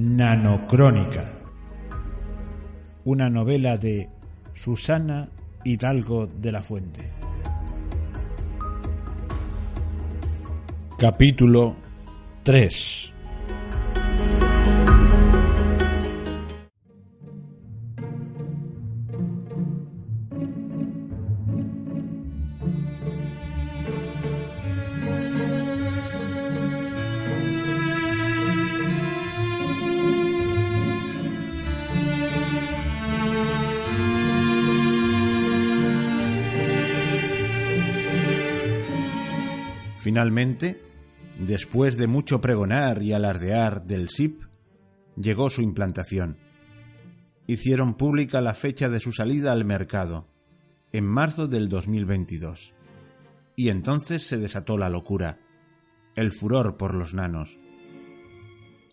Nanocrónica, una novela de Susana Hidalgo de la Fuente. Capítulo 3. Finalmente, después de mucho pregonar y alardear del SIP, llegó su implantación. Hicieron pública la fecha de su salida al mercado, en marzo del 2022. Y entonces se desató la locura, el furor por los nanos.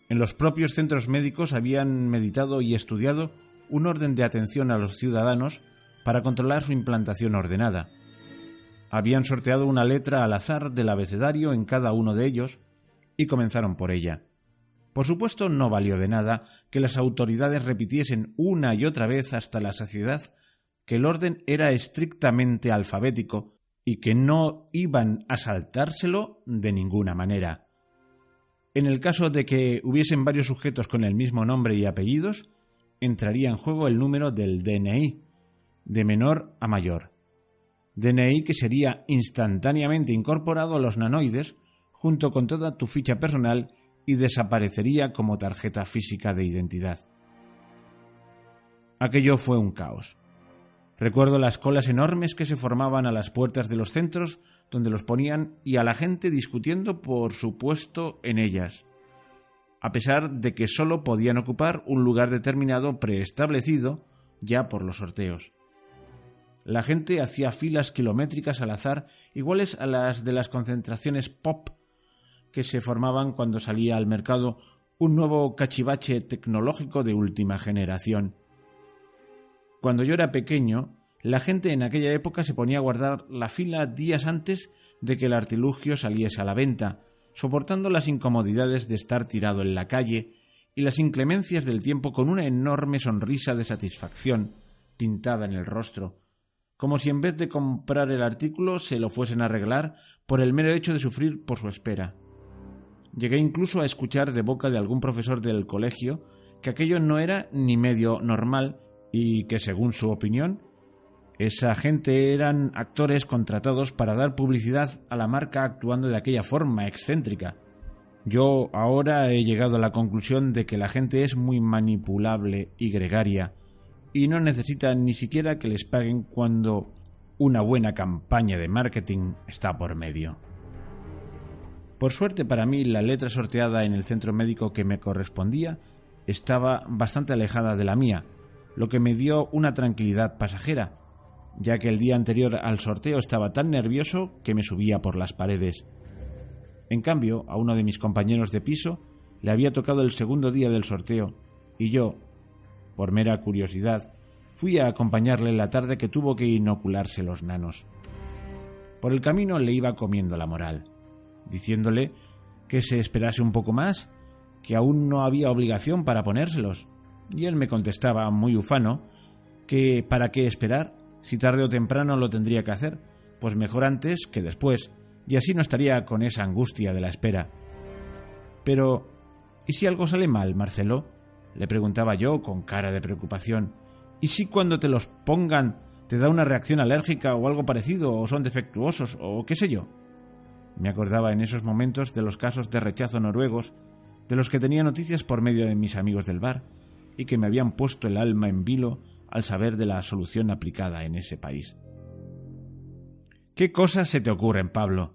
En los propios centros médicos habían meditado y estudiado un orden de atención a los ciudadanos para controlar su implantación ordenada. Habían sorteado una letra al azar del abecedario en cada uno de ellos y comenzaron por ella. Por supuesto, no valió de nada que las autoridades repitiesen una y otra vez hasta la saciedad que el orden era estrictamente alfabético y que no iban a saltárselo de ninguna manera. En el caso de que hubiesen varios sujetos con el mismo nombre y apellidos, entraría en juego el número del DNI, de menor a mayor. DNI que sería instantáneamente incorporado a los nanoides junto con toda tu ficha personal y desaparecería como tarjeta física de identidad. Aquello fue un caos. Recuerdo las colas enormes que se formaban a las puertas de los centros donde los ponían y a la gente discutiendo por su puesto en ellas, a pesar de que solo podían ocupar un lugar determinado preestablecido ya por los sorteos. La gente hacía filas kilométricas al azar, iguales a las de las concentraciones pop que se formaban cuando salía al mercado un nuevo cachivache tecnológico de última generación. Cuando yo era pequeño, la gente en aquella época se ponía a guardar la fila días antes de que el artilugio saliese a la venta, soportando las incomodidades de estar tirado en la calle y las inclemencias del tiempo con una enorme sonrisa de satisfacción pintada en el rostro, como si en vez de comprar el artículo se lo fuesen a arreglar por el mero hecho de sufrir por su espera. Llegué incluso a escuchar de boca de algún profesor del colegio que aquello no era ni medio normal y que, según su opinión, esa gente eran actores contratados para dar publicidad a la marca actuando de aquella forma excéntrica. Yo ahora he llegado a la conclusión de que la gente es muy manipulable y gregaria, y no necesitan ni siquiera que les paguen cuando una buena campaña de marketing está por medio. Por suerte para mí, la letra sorteada en el centro médico que me correspondía estaba bastante alejada de la mía, lo que me dio una tranquilidad pasajera, ya que el día anterior al sorteo estaba tan nervioso que me subía por las paredes. En cambio, a uno de mis compañeros de piso le había tocado el segundo día del sorteo, y yo, por mera curiosidad, fui a acompañarle en la tarde que tuvo que inocularse los nanos. Por el camino le iba comiendo la moral, diciéndole que se esperase un poco más, que aún no había obligación para ponérselos, y él me contestaba muy ufano que para qué esperar, si tarde o temprano lo tendría que hacer, pues mejor antes que después, y así no estaría con esa angustia de la espera. Pero, ¿y si algo sale mal, Marcelo?, le preguntaba yo con cara de preocupación. ¿Y si cuando te los pongan te da una reacción alérgica o algo parecido, o son defectuosos, o qué sé yo? Me acordaba en esos momentos de los casos de rechazo noruegos, de los que tenía noticias por medio de mis amigos del bar, y que me habían puesto el alma en vilo al saber de la solución aplicada en ese país. ¿Qué cosas se te ocurren, Pablo?,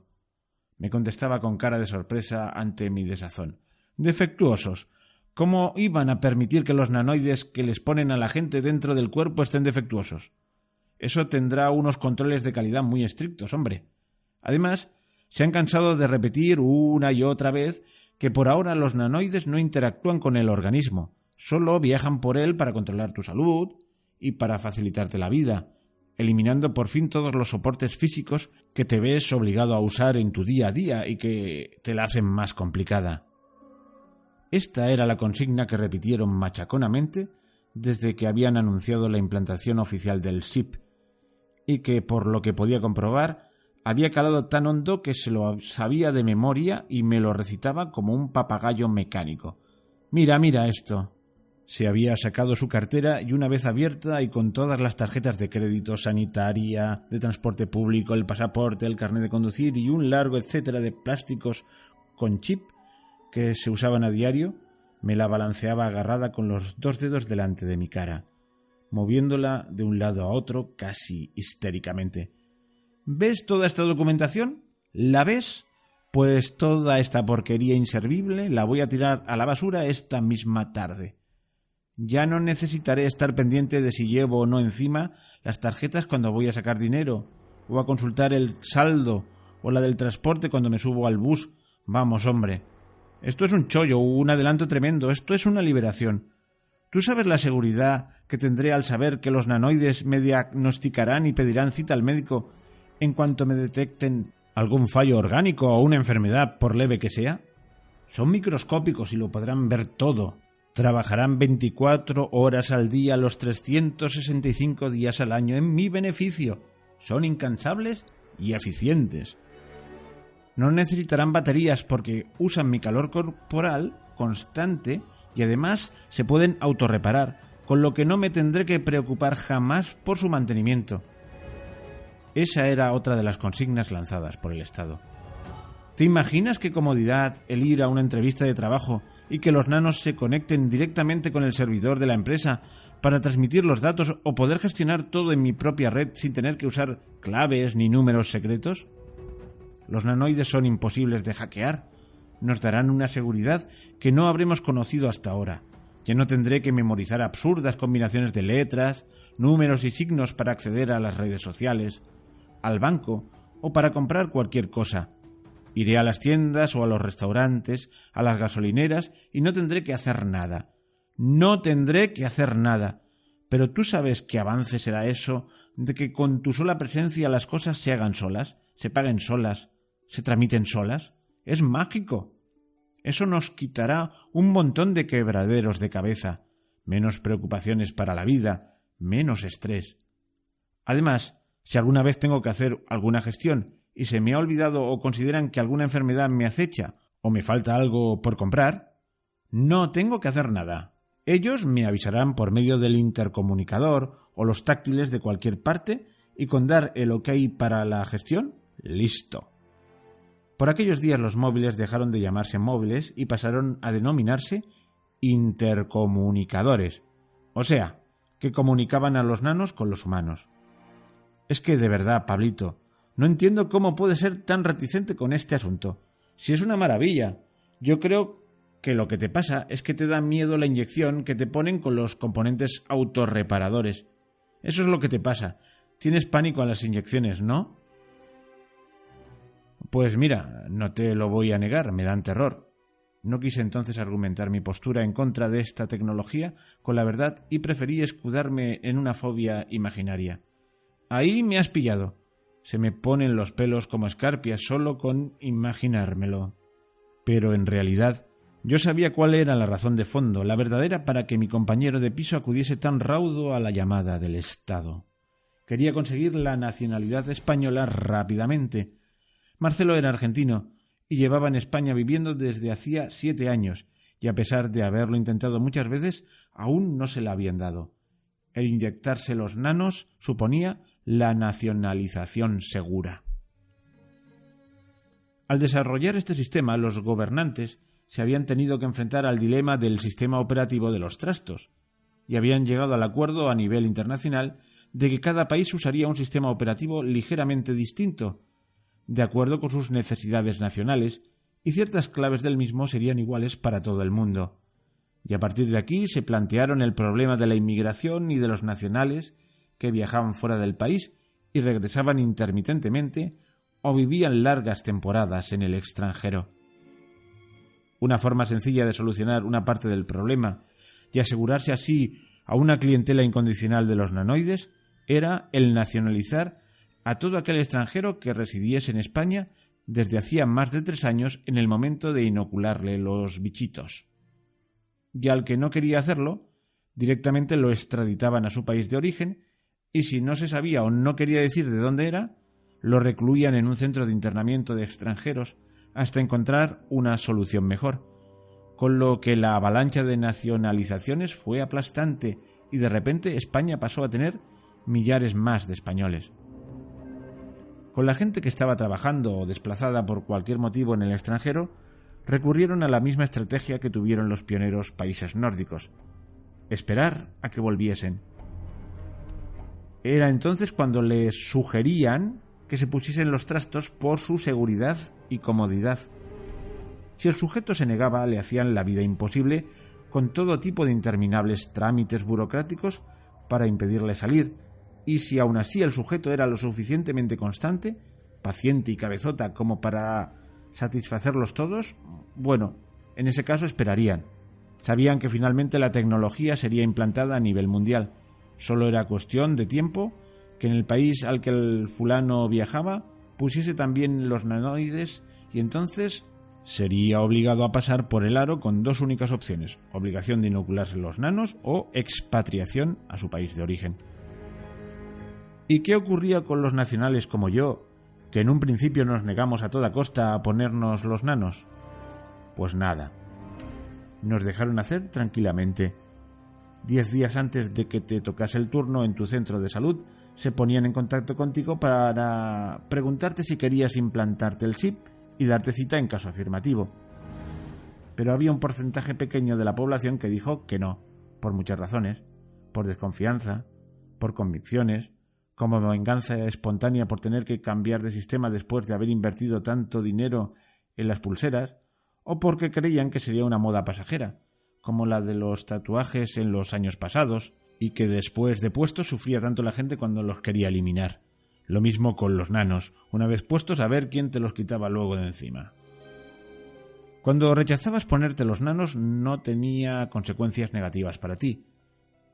me contestaba con cara de sorpresa ante mi desazón. Defectuosos. ¿Cómo iban a permitir que los nanoides que les ponen a la gente dentro del cuerpo estén defectuosos? Eso tendrá unos controles de calidad muy estrictos, hombre. Además, se han cansado de repetir una y otra vez que por ahora los nanoides no interactúan con el organismo, solo viajan por él para controlar tu salud y para facilitarte la vida, eliminando por fin todos los soportes físicos que te ves obligado a usar en tu día a día y que te la hacen más complicada. Esta era la consigna que repitieron machaconamente desde que habían anunciado la implantación oficial del SIP, y que, por lo que podía comprobar, había calado tan hondo que se lo sabía de memoria y me lo recitaba como un papagayo mecánico. «Mira, mira esto». Se había sacado su cartera y, una vez abierta y con todas las tarjetas de crédito, sanitaria, de transporte público, el pasaporte, el carnet de conducir y un largo etcétera de plásticos con chip que se usaban a diario, me la balanceaba agarrada con los 2 dedos delante de mi cara, moviéndola de un lado a otro casi histéricamente. «¿Ves toda esta documentación? ¿La ves? Pues toda esta porquería inservible la voy a tirar a la basura esta misma tarde. Ya no necesitaré estar pendiente de si llevo o no encima las tarjetas cuando voy a sacar dinero, o a consultar el saldo o la del transporte cuando me subo al bus. Vamos, hombre. Esto es un chollo, un adelanto tremendo, esto es una liberación. ¿Tú sabes la seguridad que tendré al saber que los nanoides me diagnosticarán y pedirán cita al médico en cuanto me detecten algún fallo orgánico o una enfermedad, por leve que sea? Son microscópicos y lo podrán ver todo. Trabajarán 24 horas al día, los 365 días al año en mi beneficio. Son incansables y eficientes. No necesitarán baterías porque usan mi calor corporal constante y además se pueden autorreparar, con lo que no me tendré que preocupar jamás por su mantenimiento. Esa era otra de las consignas lanzadas por el Estado. ¿Te imaginas qué comodidad el ir a una entrevista de trabajo y que los nanos se conecten directamente con el servidor de la empresa para transmitir los datos o poder gestionar todo en mi propia red sin tener que usar claves ni números secretos? Los nanoides son imposibles de hackear. Nos darán una seguridad que no habremos conocido hasta ahora. Ya no tendré que memorizar absurdas combinaciones de letras, números y signos para acceder a las redes sociales, al banco o para comprar cualquier cosa. Iré a las tiendas o a los restaurantes, a las gasolineras y no tendré que hacer nada. No tendré que hacer nada. Pero ¿tú sabes qué avance será eso de que con tu sola presencia las cosas se hagan solas, se paguen solas, se tramiten solas? Es mágico. Eso nos quitará un montón de quebraderos de cabeza, menos preocupaciones para la vida, menos estrés. Además, si alguna vez tengo que hacer alguna gestión y se me ha olvidado o consideran que alguna enfermedad me acecha o me falta algo por comprar, no tengo que hacer nada. Ellos me avisarán por medio del intercomunicador o los táctiles de cualquier parte y con dar el OK para la gestión, listo. Por aquellos días los móviles dejaron de llamarse móviles y pasaron a denominarse intercomunicadores, o sea, que comunicaban a los nanos con los humanos. Es que de verdad, Pablito, no entiendo cómo puede ser tan reticente con este asunto. Si es una maravilla. Yo creo que lo que te pasa es que te da miedo la inyección que te ponen con los componentes autorreparadores. Eso es lo que te pasa. Tienes pánico a las inyecciones, ¿no? Pues mira, no te lo voy a negar, me dan terror. No quise entonces argumentar mi postura en contra de esta tecnología con la verdad y preferí escudarme en una fobia imaginaria. Ahí me has pillado. Se me ponen los pelos como escarpias solo con imaginármelo. Pero en realidad yo sabía cuál era la razón de fondo, la verdadera, para que mi compañero de piso acudiese tan raudo a la llamada del Estado. Quería conseguir la nacionalidad española rápidamente. Marcelo era argentino y llevaba en España viviendo desde hacía 7 años, y a pesar de haberlo intentado muchas veces, aún no se la habían dado. El inyectarse los nanos suponía la nacionalización segura. Al desarrollar este sistema, los gobernantes se habían tenido que enfrentar al dilema del sistema operativo de los trastos, y habían llegado al acuerdo a nivel internacional de que cada país usaría un sistema operativo ligeramente distinto, de acuerdo con sus necesidades nacionales, y ciertas claves del mismo serían iguales para todo el mundo. Y a partir de aquí se plantearon el problema de la inmigración y de los nacionales que viajaban fuera del país y regresaban intermitentemente o vivían largas temporadas en el extranjero. Una forma sencilla de solucionar una parte del problema y asegurarse así a una clientela incondicional de los nanoides era el nacionalizar a todo aquel extranjero que residiese en España desde hacía más de 3 años en el momento de inocularle los bichitos. y al que no quería hacerlo, directamente lo extraditaban a su país de origen, y si no se sabía o no quería decir de dónde era, lo recluían en un centro de internamiento de extranjeros hasta encontrar una solución mejor, con lo que la avalancha de nacionalizaciones fue aplastante y de repente España pasó a tener millares más de españoles. Con la gente que estaba trabajando o desplazada por cualquier motivo en el extranjero, recurrieron a la misma estrategia que tuvieron los pioneros países nórdicos: esperar a que volviesen. Era entonces cuando les sugerían que se pusiesen los trastos por su seguridad y comodidad. Si el sujeto se negaba, le hacían la vida imposible con todo tipo de interminables trámites burocráticos para impedirle salir, y si aún así el sujeto era lo suficientemente constante, paciente y cabezota como para satisfacerlos todos, bueno, en ese caso esperarían. Sabían que finalmente la tecnología sería implantada a nivel mundial. Solo era cuestión de tiempo que en el país al que el fulano viajaba pusiese también los nanoides, y entonces sería obligado a pasar por el aro con dos únicas opciones: obligación de inocularse los nanos o expatriación a su país de origen. ¿Y qué ocurría con los nacionales como yo, que en un principio nos negamos a toda costa a ponernos los nanos? Pues nada. Nos dejaron hacer tranquilamente. 10 días antes de que te tocase el turno en tu centro de salud, se ponían en contacto contigo para preguntarte si querías implantarte el chip y darte cita en caso afirmativo. Pero había un porcentaje pequeño de la población que dijo que no, por muchas razones: por desconfianza, por convicciones, como venganza espontánea por tener que cambiar de sistema después de haber invertido tanto dinero en las pulseras, o porque creían que sería una moda pasajera, como la de los tatuajes en los años pasados, y que después de puestos sufría tanto la gente cuando los quería eliminar. Lo mismo con los nanos: una vez puestos, a ver quién te los quitaba luego de encima. Cuando rechazabas ponerte los nanos, no tenía consecuencias negativas para ti.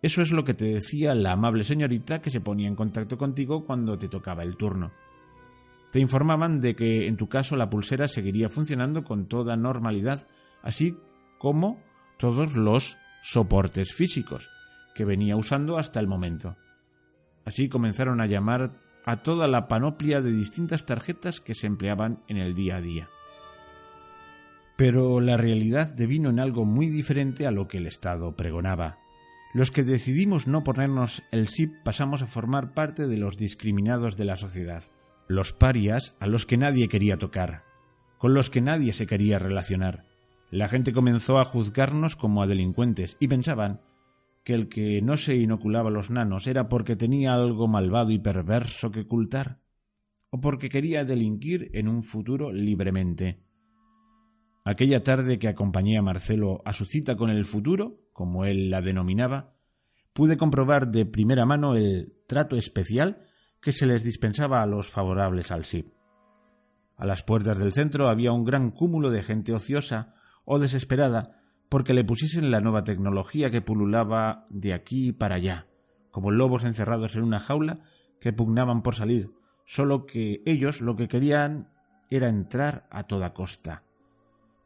Eso es lo que te decía la amable señorita que se ponía en contacto contigo cuando te tocaba el turno. Te informaban de que en tu caso la pulsera seguiría funcionando con toda normalidad, así como todos los soportes físicos que venía usando hasta el momento. Así comenzaron a llamar a toda la panoplia de distintas tarjetas que se empleaban en el día a día. Pero la realidad devino en algo muy diferente a lo que el Estado pregonaba. Los que decidimos no ponernos el chip pasamos a formar parte de los discriminados de la sociedad, los parias a los que nadie quería tocar, con los que nadie se quería relacionar. La gente comenzó a juzgarnos como a delincuentes y pensaban que el que no se inoculaba los nanos era porque tenía algo malvado y perverso que ocultar, o porque quería delinquir en un futuro libremente. Aquella tarde que acompañé a Marcelo a su cita con el futuro, como él la denominaba, pude comprobar de primera mano el trato especial que se les dispensaba a los favorables al SIP. A las puertas del centro había un gran cúmulo de gente ociosa o desesperada porque le pusiesen la nueva tecnología que pululaba de aquí para allá, como lobos encerrados en una jaula que pugnaban por salir, solo que ellos lo que querían era entrar a toda costa.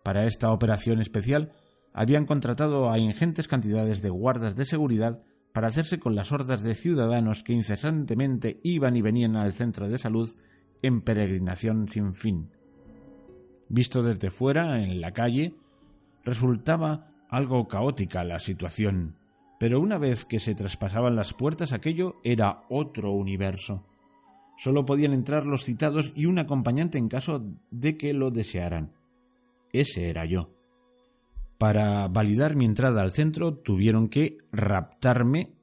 Para esta operación especial habían contratado a ingentes cantidades de guardas de seguridad para hacerse con las hordas de ciudadanos que incesantemente iban y venían al centro de salud en peregrinación sin fin. Visto desde fuera, en la calle, resultaba algo caótica la situación, pero una vez que se traspasaban las puertas aquello era otro universo. Solo podían entrar los citados y un acompañante en caso de que lo desearan. Ese era yo. Para validar mi entrada al centro tuvieron que raptarme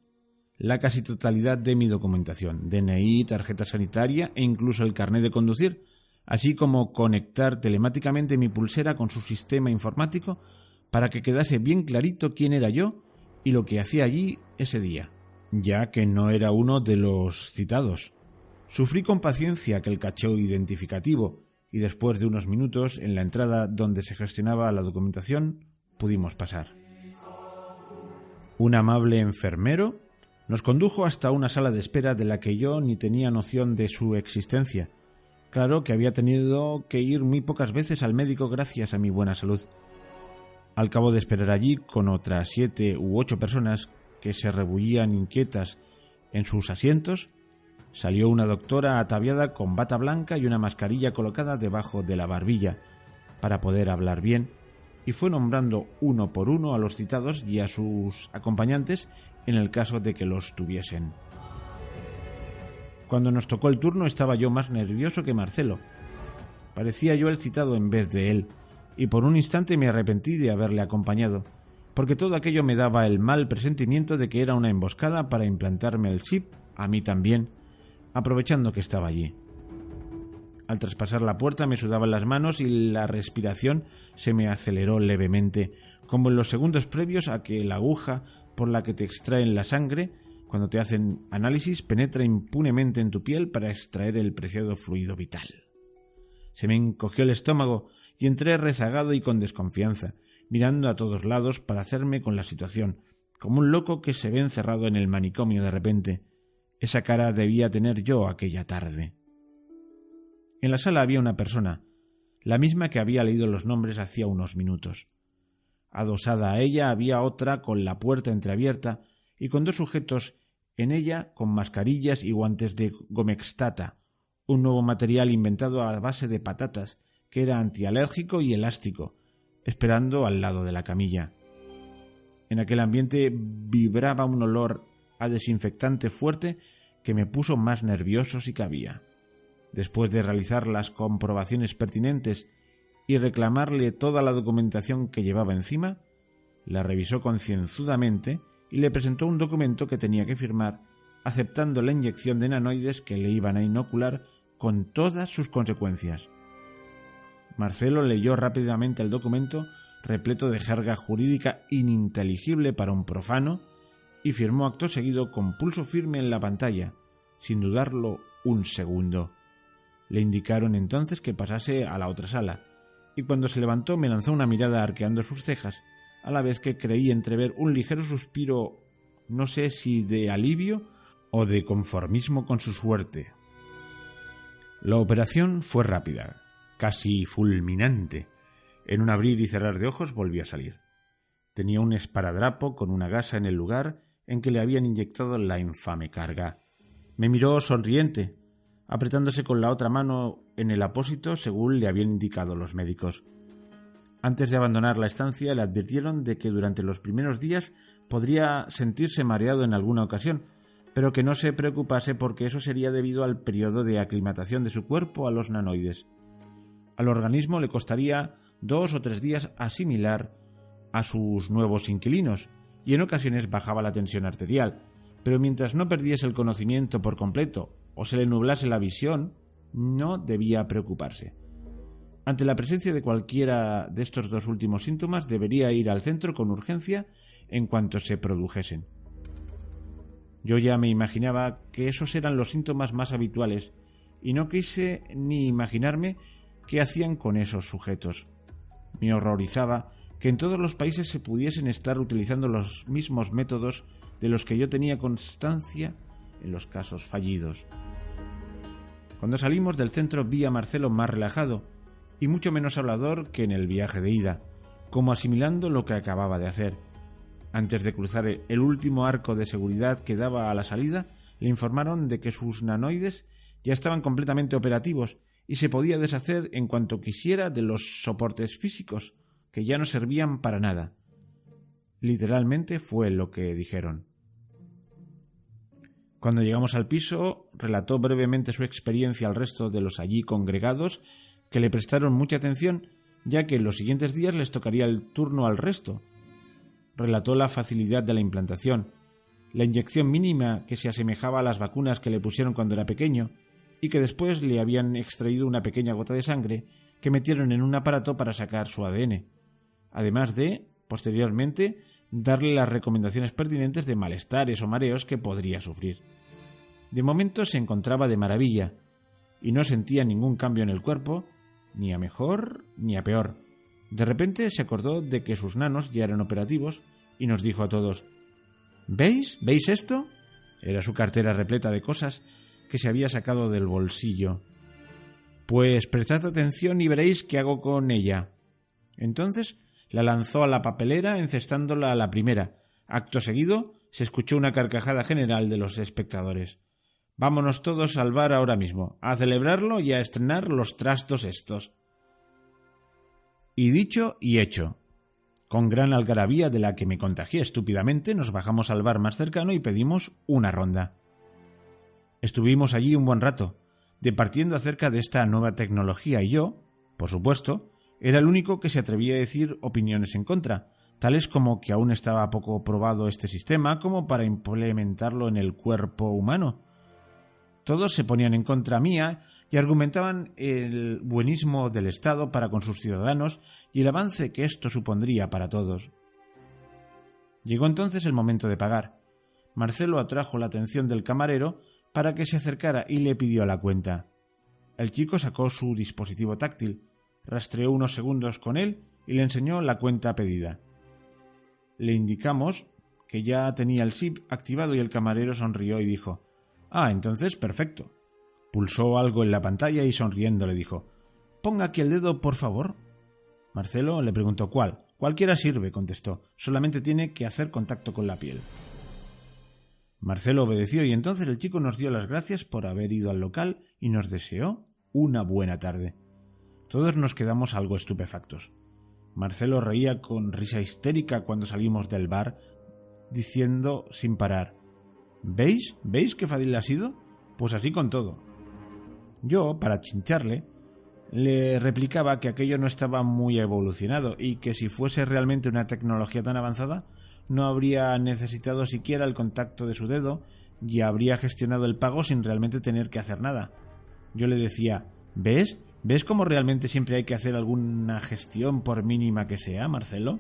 la casi totalidad de mi documentación, DNI, tarjeta sanitaria e incluso el carnet de conducir, así como conectar telemáticamente mi pulsera con su sistema informático para que quedase bien clarito quién era yo y lo que hacía allí ese día, ya que no era uno de los citados. Sufrí con paciencia aquel cacheo identificativo y después de unos minutos, en la entrada donde se gestionaba la documentación, pudimos pasar. Un amable enfermero nos condujo hasta una sala de espera de la que yo ni tenía noción de su existencia. Claro que había tenido que ir muy pocas veces al médico gracias a mi buena salud. Al cabo de esperar allí con otras 7 u 8 personas que se rebullían inquietas en sus asientos, salió una doctora ataviada con bata blanca y una mascarilla colocada debajo de la barbilla para poder hablar bien, y fue nombrando uno por uno a los citados y a sus acompañantes en el caso de que los tuviesen. Cuando nos tocó el turno estaba yo más nervioso que Marcelo. Parecía yo el citado en vez de él, y por un instante me arrepentí de haberle acompañado, porque todo aquello me daba el mal presentimiento de que era una emboscada para implantarme el chip, a mí también, aprovechando que estaba allí. Al traspasar la puerta me sudaban las manos y la respiración se me aceleró levemente, como en los segundos previos a que la aguja por la que te extraen la sangre, cuando te hacen análisis, penetra impunemente en tu piel para extraer el preciado fluido vital. Se me encogió el estómago y entré rezagado y con desconfianza, mirando a todos lados para hacerme con la situación, como un loco que se ve encerrado en el manicomio de repente. Esa cara debía tener yo aquella tarde. En la sala había una persona, la misma que había leído los nombres hacía unos minutos. Adosada a ella había otra con la puerta entreabierta y con 2 sujetos en ella con mascarillas y guantes de gomextata, un nuevo material inventado a base de patatas que era antialérgico y elástico, esperando al lado de la camilla. En aquel ambiente vibraba un olor a desinfectante fuerte que me puso más nervioso si cabía. Después de realizar las comprobaciones pertinentes y reclamarle toda la documentación que llevaba encima, la revisó concienzudamente y le presentó un documento que tenía que firmar, aceptando la inyección de nanoides que le iban a inocular con todas sus consecuencias. Marcelo leyó rápidamente el documento, repleto de jerga jurídica ininteligible para un profano, y firmó acto seguido con pulso firme en la pantalla, sin dudarlo un segundo. Le indicaron entonces que pasase a la otra sala, y cuando se levantó me lanzó una mirada arqueando sus cejas, a la vez que creí entrever un ligero suspiro, no sé si de alivio o de conformismo con su suerte. La operación fue rápida, casi fulminante. En un abrir y cerrar de ojos volví a salir. Tenía un esparadrapo con una gasa en el lugar en que le habían inyectado la infame carga. Me miró sonriente, apretándose con la otra mano en el apósito según le habían indicado los médicos. Antes de abandonar la estancia le advirtieron de que durante los primeros días podría sentirse mareado en alguna ocasión, pero que no se preocupase porque eso sería debido al periodo de aclimatación de su cuerpo a los nanoides. Al organismo le costaría 2 o 3 días asimilar a sus nuevos inquilinos, y en ocasiones bajaba la tensión arterial, pero mientras no perdiese el conocimiento por completo o se le nublase la visión, no debía preocuparse. Ante la presencia de cualquiera de estos 2 últimos síntomas debería ir al centro con urgencia en cuanto se produjesen. Yo ya me imaginaba que esos eran los síntomas más habituales y no quise ni imaginarme qué hacían con esos sujetos. Me horrorizaba que en todos los países se pudiesen estar utilizando los mismos métodos de los que yo tenía constancia en los casos fallidos. Cuando salimos del centro vi a Marcelo más relajado y mucho menos hablador que en el viaje de ida, como asimilando lo que acababa de hacer. Antes de cruzar el último arco de seguridad que daba a la salida, le informaron de que sus nanoides ya estaban completamente operativos y se podía deshacer en cuanto quisiera de los soportes físicos, que ya no servían para nada. Literalmente fue lo que dijeron. Cuando llegamos al piso, relató brevemente su experiencia al resto de los allí congregados, que le prestaron mucha atención, ya que en los siguientes días les tocaría el turno al resto. Relató la facilidad de la implantación, la inyección mínima que se asemejaba a las vacunas que le pusieron cuando era pequeño, y que después le habían extraído una pequeña gota de sangre que metieron en un aparato para sacar su ADN, además de, posteriormente, darle las recomendaciones pertinentes de malestares o mareos que podría sufrir. De momento se encontraba de maravilla, y no sentía ningún cambio en el cuerpo, ni a mejor ni a peor. De repente se acordó de que sus nanos ya eran operativos y nos dijo a todos: ¿Veis? ¿Veis esto? Era su cartera repleta de cosas que se había sacado del bolsillo. Pues prestad atención y veréis qué hago con ella. Entonces La lanzó a la papelera encestándola a la primera. Acto seguido se escuchó una carcajada general de los espectadores. «Vámonos todos al bar ahora mismo, a celebrarlo y a estrenar los trastos estos». Y dicho y hecho. Con gran algarabía de la que me contagié estúpidamente, nos bajamos al bar más cercano y pedimos una ronda. Estuvimos allí un buen rato, departiendo acerca de esta nueva tecnología y yo, por supuesto, era el único que se atrevía a decir opiniones en contra, tales como que aún estaba poco probado este sistema como para implementarlo en el cuerpo humano. Todos se ponían en contra mía y argumentaban el buenismo del Estado para con sus ciudadanos y el avance que esto supondría para todos. Llegó entonces el momento de pagar. Marcelo atrajo la atención del camarero para que se acercara y le pidió la cuenta. El chico sacó su dispositivo táctil, rastreó unos segundos con él y le enseñó la cuenta pedida. Le indicamos que ya tenía el SIP activado y el camarero sonrió y dijo: «Ah, entonces perfecto». Pulsó algo en la pantalla y sonriendo le dijo: «Ponga aquí el dedo, por favor». Marcelo le preguntó cuál. «Cualquiera sirve», contestó. «Solamente tiene que hacer contacto con la piel». Marcelo obedeció y entonces el chico nos dio las gracias por haber ido al local y nos deseó una buena tarde. Todos nos quedamos algo estupefactos. Marcelo reía con risa histérica cuando salimos del bar, diciendo sin parar: «¿Veis? ¿Veis qué fácil ha sido? Pues así con todo». Yo, para chincharle, le replicaba que aquello no estaba muy evolucionado y que si fuese realmente una tecnología tan avanzada, no habría necesitado siquiera el contacto de su dedo y habría gestionado el pago sin realmente tener que hacer nada. Yo le decía: «¿Ves? ¿Ves cómo realmente siempre hay que hacer alguna gestión por mínima que sea, Marcelo?».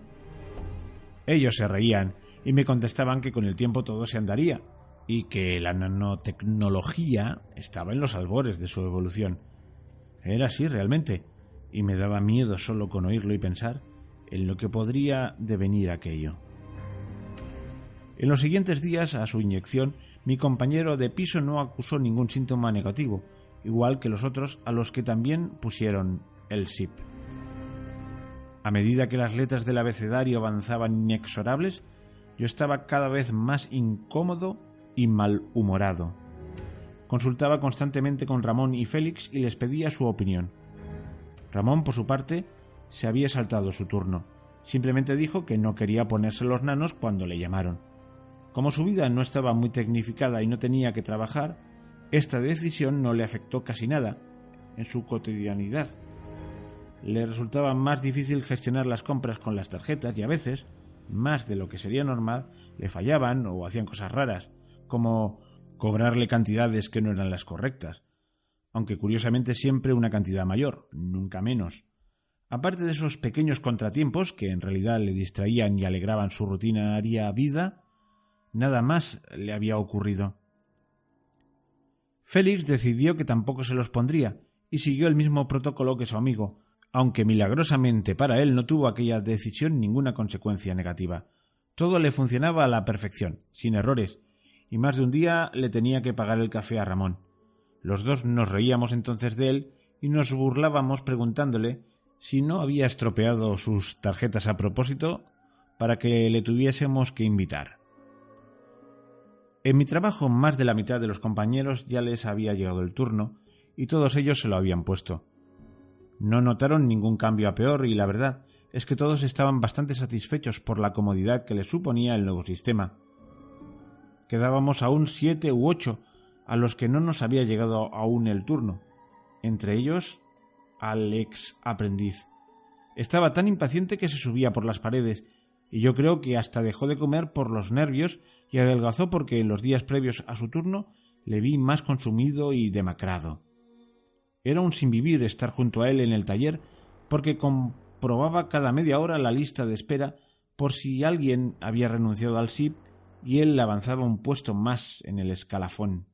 Ellos se reían y me contestaban que con el tiempo todo se andaría y que la nanotecnología estaba en los albores de su evolución. Era así realmente, y me daba miedo solo con oírlo y pensar en lo que podría devenir aquello. En los siguientes días a su inyección, mi compañero de piso no acusó ningún síntoma negativo, igual que los otros a los que también pusieron el SIP. A medida que las letras del abecedario avanzaban inexorables, yo estaba cada vez más incómodo y malhumorado. Consultaba constantemente con Ramón y Félix y les pedía su opinión. Ramón, por su parte, se había saltado su turno. Simplemente dijo que no quería ponerse los nanos cuando le llamaron. Como su vida no estaba muy tecnificada y no tenía que trabajar, esta decisión no le afectó casi nada en su cotidianidad. Le resultaba más difícil gestionar las compras con las tarjetas y a veces, más de lo que sería normal, le fallaban o hacían cosas raras, como cobrarle cantidades que no eran las correctas, aunque curiosamente siempre una cantidad mayor, nunca menos. Aparte de esos pequeños contratiempos que en realidad le distraían y alegraban su rutinaria vida, nada más le había ocurrido. Félix decidió que tampoco se los pondría y siguió el mismo protocolo que su amigo, aunque milagrosamente para él no tuvo aquella decisión ninguna consecuencia negativa. Todo le funcionaba a la perfección, sin errores, y más de un día le tenía que pagar el café a Ramón. Los dos nos reíamos entonces de él y nos burlábamos preguntándole si no había estropeado sus tarjetas a propósito para que le tuviésemos que invitar. En mi trabajo más de la mitad de los compañeros ya les había llegado el turno y todos ellos se lo habían puesto. No notaron ningún cambio a peor y la verdad es que todos estaban bastante satisfechos por la comodidad que les suponía el nuevo sistema. Quedábamos aún 7 u 8 a los que no nos había llegado aún el turno, entre ellos al ex aprendiz. Estaba tan impaciente que se subía por las paredes y yo creo que hasta dejó de comer por los nervios y adelgazó porque en los días previos a su turno le vi más consumido y demacrado. Era un sinvivir estar junto a él en el taller porque comprobaba cada media hora la lista de espera por si alguien había renunciado al SIP y él avanzaba un puesto más en el escalafón.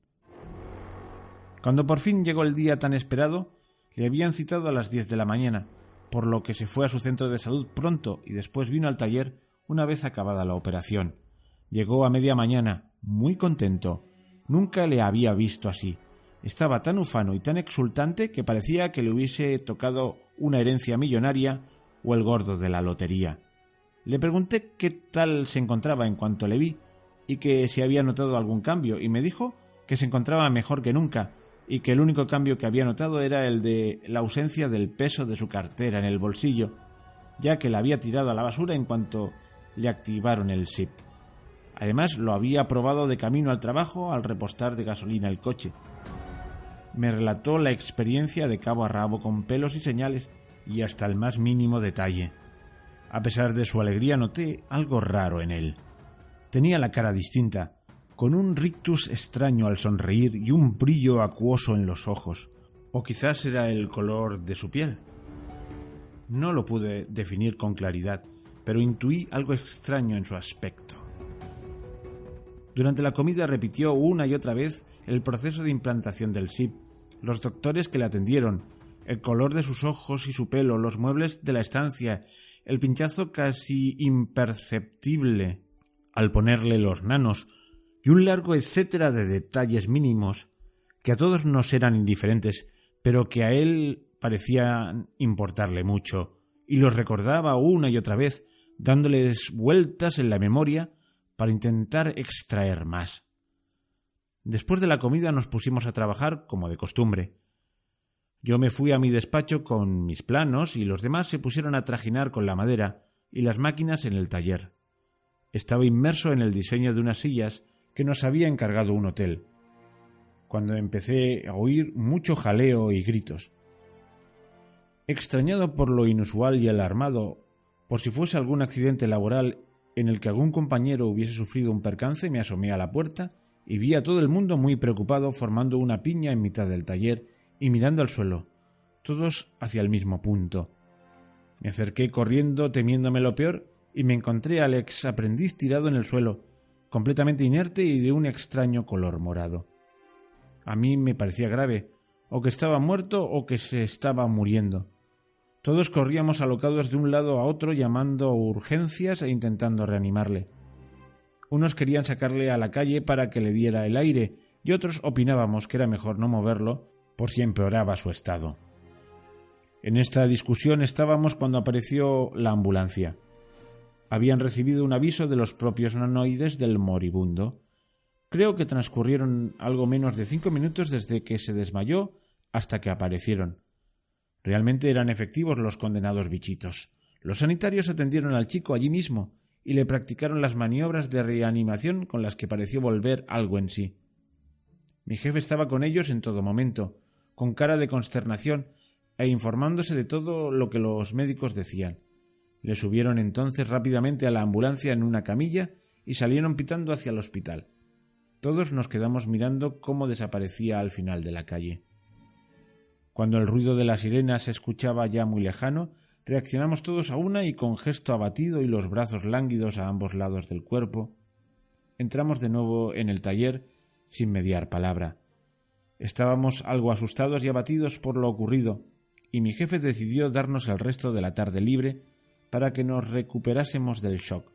Cuando por fin llegó el día tan esperado, le habían citado a las 10 de la mañana, por lo que se fue a su centro de salud pronto y después vino al taller una vez acabada la operación. Llegó a media mañana, muy contento. Nunca le había visto así. Estaba tan ufano y tan exultante que parecía que le hubiese tocado una herencia millonaria o el gordo de la lotería. Le pregunté qué tal se encontraba en cuanto le vi y que si había notado algún cambio, y me dijo que se encontraba mejor que nunca y que el único cambio que había notado era el de la ausencia del peso de su cartera en el bolsillo, ya que la había tirado a la basura en cuanto le activaron el SIP. Además, lo había probado de camino al trabajo al repostar de gasolina el coche. Me relató la experiencia de cabo a rabo con pelos y señales y hasta el más mínimo detalle. A pesar de su alegría noté algo raro en él. Tenía la cara distinta, con un rictus extraño al sonreír y un brillo acuoso en los ojos, o quizás era el color de su piel. No lo pude definir con claridad, pero intuí algo extraño en su aspecto. Durante la comida repitió una y otra vez el proceso de implantación del SIP, los doctores que le atendieron, el color de sus ojos y su pelo, los muebles de la estancia, el pinchazo casi imperceptible al ponerle los nanos y un largo etcétera de detalles mínimos que a todos nos eran indiferentes, pero que a él parecían importarle mucho, y los recordaba una y otra vez, dándoles vueltas en la memoria para intentar extraer más. Después de la comida nos pusimos a trabajar como de costumbre. Yo me fui a mi despacho con mis planos y los demás se pusieron a trajinar con la madera y las máquinas en el taller. Estaba inmerso en el diseño de unas sillas que nos había encargado un hotel, cuando empecé a oír mucho jaleo y gritos. Extrañado por lo inusual y alarmado, por si fuese algún accidente laboral en el que algún compañero hubiese sufrido un percance, me asomé a la puerta y vi a todo el mundo muy preocupado formando una piña en mitad del taller y mirando al suelo, todos hacia el mismo punto. Me acerqué corriendo temiéndome lo peor y me encontré al ex aprendiz tirado en el suelo, completamente inerte y de un extraño color morado. A mí me parecía grave, o que estaba muerto o que se estaba muriendo. Todos corríamos alocados de un lado a otro llamando a urgencias e intentando reanimarle. Unos querían sacarle a la calle para que le diera el aire y otros opinábamos que era mejor no moverlo por si empeoraba su estado. En esta discusión estábamos cuando apareció la ambulancia. Habían recibido un aviso de los propios nanoides del moribundo. Creo que transcurrieron algo menos de 5 minutos desde que se desmayó hasta que aparecieron. Realmente eran efectivos los condenados bichitos. Los sanitarios atendieron al chico allí mismo y le practicaron las maniobras de reanimación con las que pareció volver algo en sí. Mi jefe estaba con ellos en todo momento, con cara de consternación e informándose de todo lo que los médicos decían. Le subieron entonces rápidamente a la ambulancia en una camilla y salieron pitando hacia el hospital. Todos nos quedamos mirando cómo desaparecía al final de la calle. Cuando el ruido de la sirena se escuchaba ya muy lejano, reaccionamos todos a una y con gesto abatido y los brazos lánguidos a ambos lados del cuerpo, entramos de nuevo en el taller sin mediar palabra. Estábamos algo asustados y abatidos por lo ocurrido, y mi jefe decidió darnos el resto de la tarde libre para que nos recuperásemos del shock.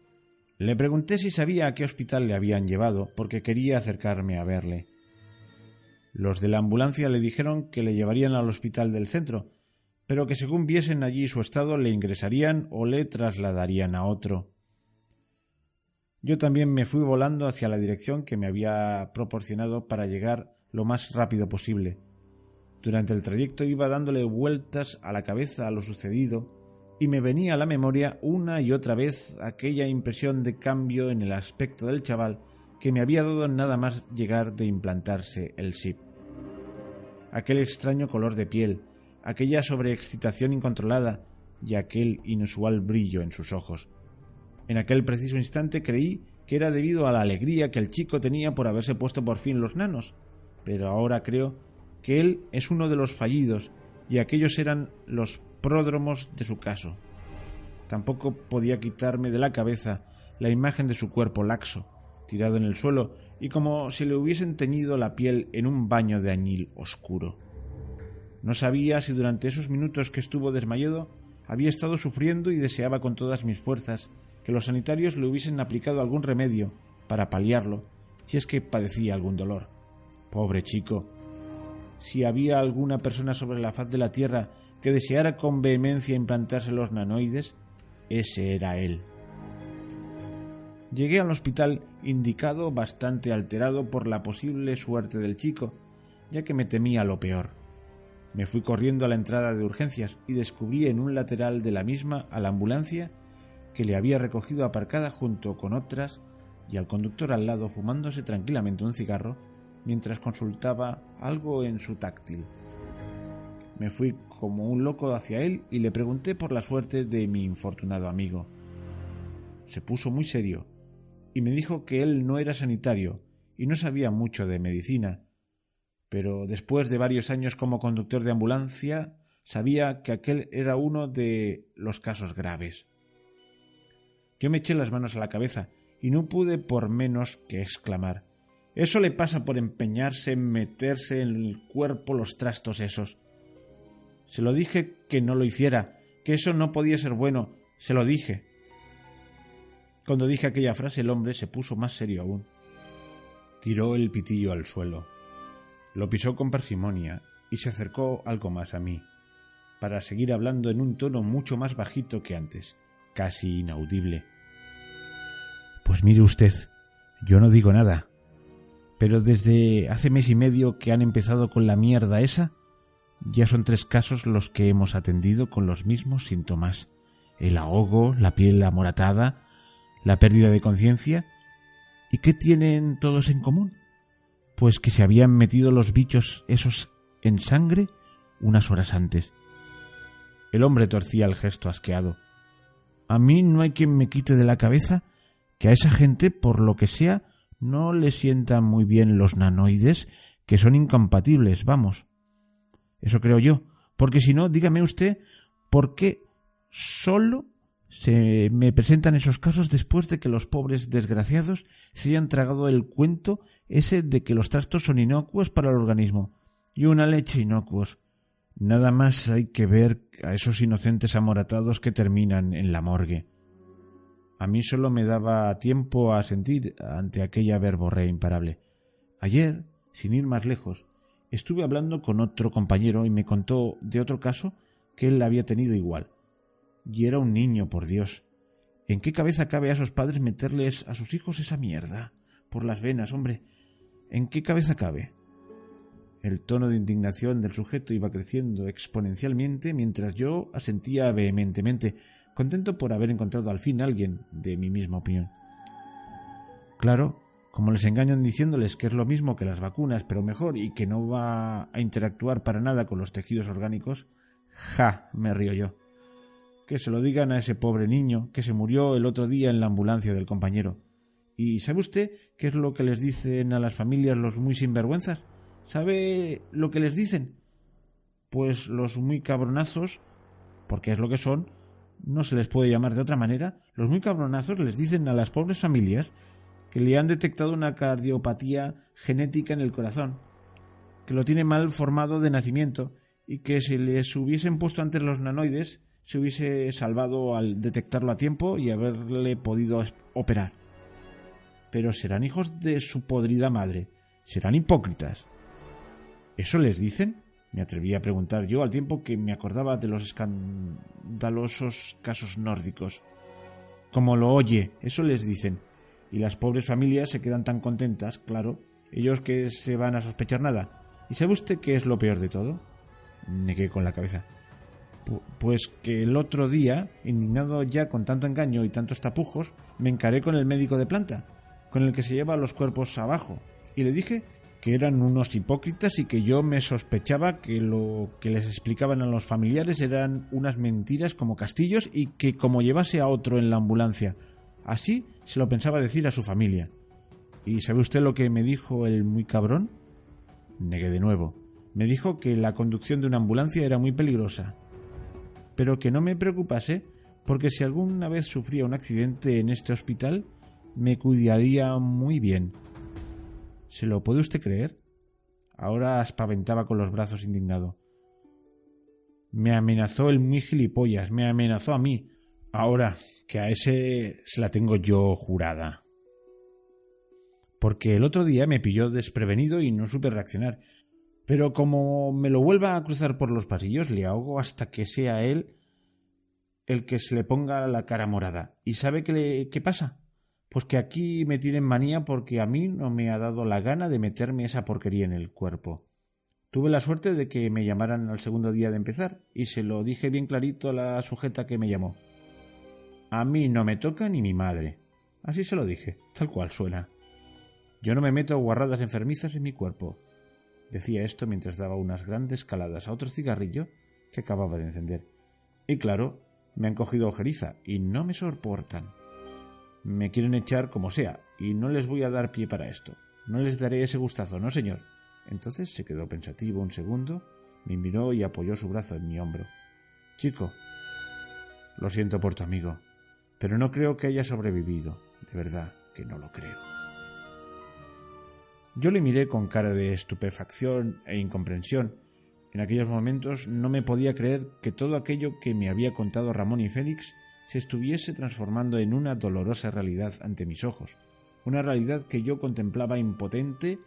Le pregunté si sabía a qué hospital le habían llevado, porque quería acercarme a verle. Los de la ambulancia le dijeron que le llevarían al hospital del centro, pero que según viesen allí su estado le ingresarían o le trasladarían a otro. Yo también me fui volando hacia la dirección que me había proporcionado para llegar lo más rápido posible. Durante el trayecto iba dándole vueltas a la cabeza a lo sucedido y me venía a la memoria una y otra vez aquella impresión de cambio en el aspecto del chaval que me había dado nada más llegar de implantarse el SIP. Aquel extraño color de piel, aquella sobreexcitación incontrolada y aquel inusual brillo en sus ojos. En aquel preciso instante creí que era debido a la alegría que el chico tenía por haberse puesto por fin los nanos, pero ahora creo que él es uno de los fallidos y aquellos eran los pródromos de su caso. Tampoco podía quitarme de la cabeza la imagen de su cuerpo laxo, tirado en el suelo y como si le hubiesen teñido la piel en un baño de añil oscuro. No sabía si durante esos minutos que estuvo desmayado había estado sufriendo y deseaba con todas mis fuerzas que los sanitarios le hubiesen aplicado algún remedio para paliarlo, si es que padecía algún dolor. Pobre chico. Si había alguna persona sobre la faz de la tierra que deseara con vehemencia implantarse los nanoides, ese era él. Llegué al hospital indicado bastante alterado por la posible suerte del chico, ya que me temía lo peor. Me fui corriendo a la entrada de urgencias y descubrí en un lateral de la misma a la ambulancia que le había recogido aparcada junto con otras y al conductor al lado fumándose tranquilamente un cigarro mientras consultaba algo en su táctil. Me fui como un loco hacia él y le pregunté por la suerte de mi infortunado amigo. Se puso muy serio y me dijo que él no era sanitario y no sabía mucho de medicina, pero después de varios años como conductor de ambulancia sabía que aquel era uno de los casos graves. Yo me eché las manos a la cabeza y no pude por menos que exclamar: «Eso le pasa por empeñarse en meterse en el cuerpo los trastos esos». Se lo dije que no lo hiciera, que eso no podía ser bueno, se lo dije. Cuando dije aquella frase el hombre se puso más serio aún. Tiró el pitillo al suelo, lo pisó con parsimonia y se acercó algo más a mí, para seguir hablando en un tono mucho más bajito que antes, casi inaudible. «Pues mire usted, yo no digo nada, pero desde hace mes y medio que han empezado con la mierda esa, ya son 3 casos los que hemos atendido con los mismos síntomas: el ahogo, la piel amoratada, la pérdida de conciencia. ¿Y qué tienen todos en común? Pues que se habían metido los bichos esos en sangre unas horas antes». El hombre torcía el gesto asqueado. «A mí no hay quien me quite de la cabeza que a esa gente, por lo que sea, no le sientan muy bien los nanoides, que son incompatibles, vamos. Eso creo yo, porque si no, dígame usted por qué solo se me presentan esos casos después de que los pobres desgraciados se hayan tragado el cuento ese de que los trastos son inocuos para el organismo. Y una leche inocuos. Nada más hay que ver a esos inocentes amoratados que terminan en la morgue». A mí solo me daba tiempo a sentir ante aquella verborrea imparable. Ayer, sin ir más lejos, estuve hablando con otro compañero y me contó de otro caso que él había tenido igual. Y era un niño, por Dios. ¿En qué cabeza cabe a esos padres meterles a sus hijos esa mierda? Por las venas, hombre. ¿En qué cabeza cabe? El tono de indignación del sujeto iba creciendo exponencialmente mientras yo asentía vehementemente, contento por haber encontrado al fin a alguien de mi misma opinión. Claro, como les engañan diciéndoles que es lo mismo que las vacunas, pero mejor, y que no va a interactuar para nada con los tejidos orgánicos, ¡ja!, me río yo. Que se lo digan a ese pobre niño que se murió el otro día en la ambulancia del compañero. ¿Y sabe usted qué es lo que les dicen a las familias los muy sinvergüenzas? ¿Sabe lo que les dicen? Pues los muy cabronazos, porque es lo que son, no se les puede llamar de otra manera, los muy cabronazos les dicen a las pobres familias que le han detectado una cardiopatía genética en el corazón, que lo tiene mal formado de nacimiento y que si les hubiesen puesto antes los nanoides se hubiese salvado al detectarlo a tiempo y haberle podido operar. Pero serán hijos de su podrida madre, serán hipócritas. ¿Eso les dicen?, me atreví a preguntar yo al tiempo que me acordaba de los escandalosos casos nórdicos. Como lo oye, eso les dicen. Y las pobres familias se quedan tan contentas, claro, ellos que se van a sospechar nada. ¿Y sabe usted qué es lo peor de todo? Negué con la cabeza. Pues que el otro día, indignado ya con tanto engaño y tantos tapujos, me encaré con el médico de planta, con el que se lleva los cuerpos abajo, y le dije que eran unos hipócritas y que yo me sospechaba que lo que les explicaban a los familiares eran unas mentiras como castillos y que como llevase a otro en la ambulancia. Así se lo pensaba decir a su familia. ¿Y sabe usted lo que me dijo el muy cabrón? Negué de nuevo. Me dijo que la conducción de una ambulancia era muy peligrosa, pero que no me preocupase porque si alguna vez sufría un accidente en este hospital me cuidaría muy bien. ¿Se lo puede usted creer? Ahora aspaventaba con los brazos indignado. Me amenazó el muy gilipollas, me amenazó a mí. Ahora, que a ese se la tengo yo jurada. Porque el otro día me pilló desprevenido y no supe reaccionar. Pero como me lo vuelva a cruzar por los pasillos, le ahogo hasta que sea él el que se le ponga la cara morada. ¿Y sabe qué pasa? Pues que aquí me tienen manía porque a mí no me ha dado la gana de meterme esa porquería en el cuerpo. Tuve la suerte de que me llamaran al segundo día de empezar y se lo dije bien clarito a la sujeta que me llamó. A mí no me toca ni mi madre. Así se lo dije, tal cual suena. Yo no me meto guarradas enfermizas en mi cuerpo. Decía esto mientras daba unas grandes caladas a otro cigarrillo que acababa de encender. Y claro, me han cogido ojeriza y no me soportan. Me quieren echar como sea y no les voy a dar pie para esto. No les daré ese gustazo, no señor. Entonces se quedó pensativo un segundo, me miró y apoyó su brazo en mi hombro. Chico, lo siento por tu amigo, pero no creo que haya sobrevivido. De verdad que no lo creo. Yo le miré con cara de estupefacción e incomprensión. En aquellos momentos no me podía creer que todo aquello que me había contado Ramón y Félix se estuviese transformando en una dolorosa realidad ante mis ojos. Una realidad que yo contemplaba impotente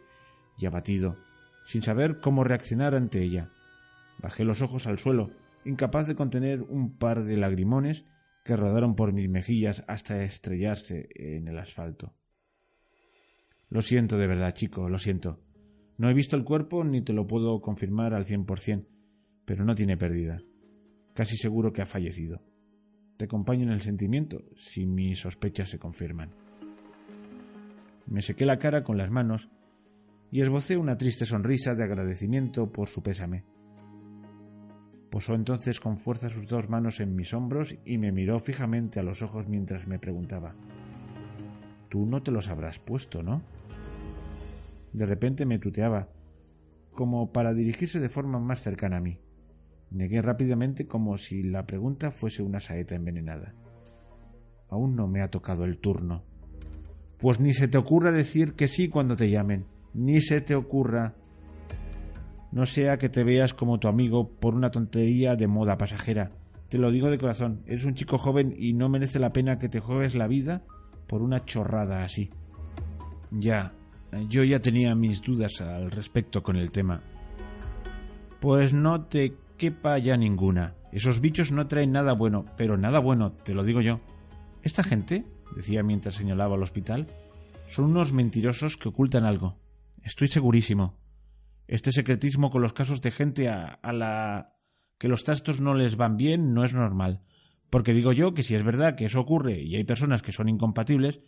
y abatido, sin saber cómo reaccionar ante ella. Bajé los ojos al suelo, incapaz de contener un par de lagrimones que rodaron por mis mejillas hasta estrellarse en el asfalto. Lo siento de verdad, chico, lo siento. No he visto el cuerpo ni te lo puedo confirmar al 100%, pero no tiene pérdida. Casi seguro que ha fallecido. Te acompaño en el sentimiento si mis sospechas se confirman. Me sequé la cara con las manos y esbocé una triste sonrisa de agradecimiento por su pésame. Posó entonces con fuerza sus dos manos en mis hombros y me miró fijamente a los ojos mientras me preguntaba: «Tú no te los habrás puesto, ¿no?». De repente me tuteaba, como para dirigirse de forma más cercana a mí. Negué rápidamente como si la pregunta fuese una saeta envenenada. «Aún no me ha tocado el turno». «Pues ni se te ocurra decir que sí cuando te llamen. Ni se te ocurra. No sea que te veas como tu amigo por una tontería de moda pasajera. Te lo digo de corazón, eres un chico joven y no merece la pena que te juegues la vida por una chorrada así». Ya, yo ya tenía mis dudas al respecto con el tema. «Pues no te quepa ya ninguna. Esos bichos no traen nada bueno, pero nada bueno, te lo digo yo. Esta gente», decía mientras señalaba al hospital, «son unos mentirosos que ocultan algo. Estoy segurísimo. Este secretismo con los casos de gente a la que los trastos no les van bien no es normal. Porque digo yo que si es verdad que eso ocurre y hay personas que son incompatibles,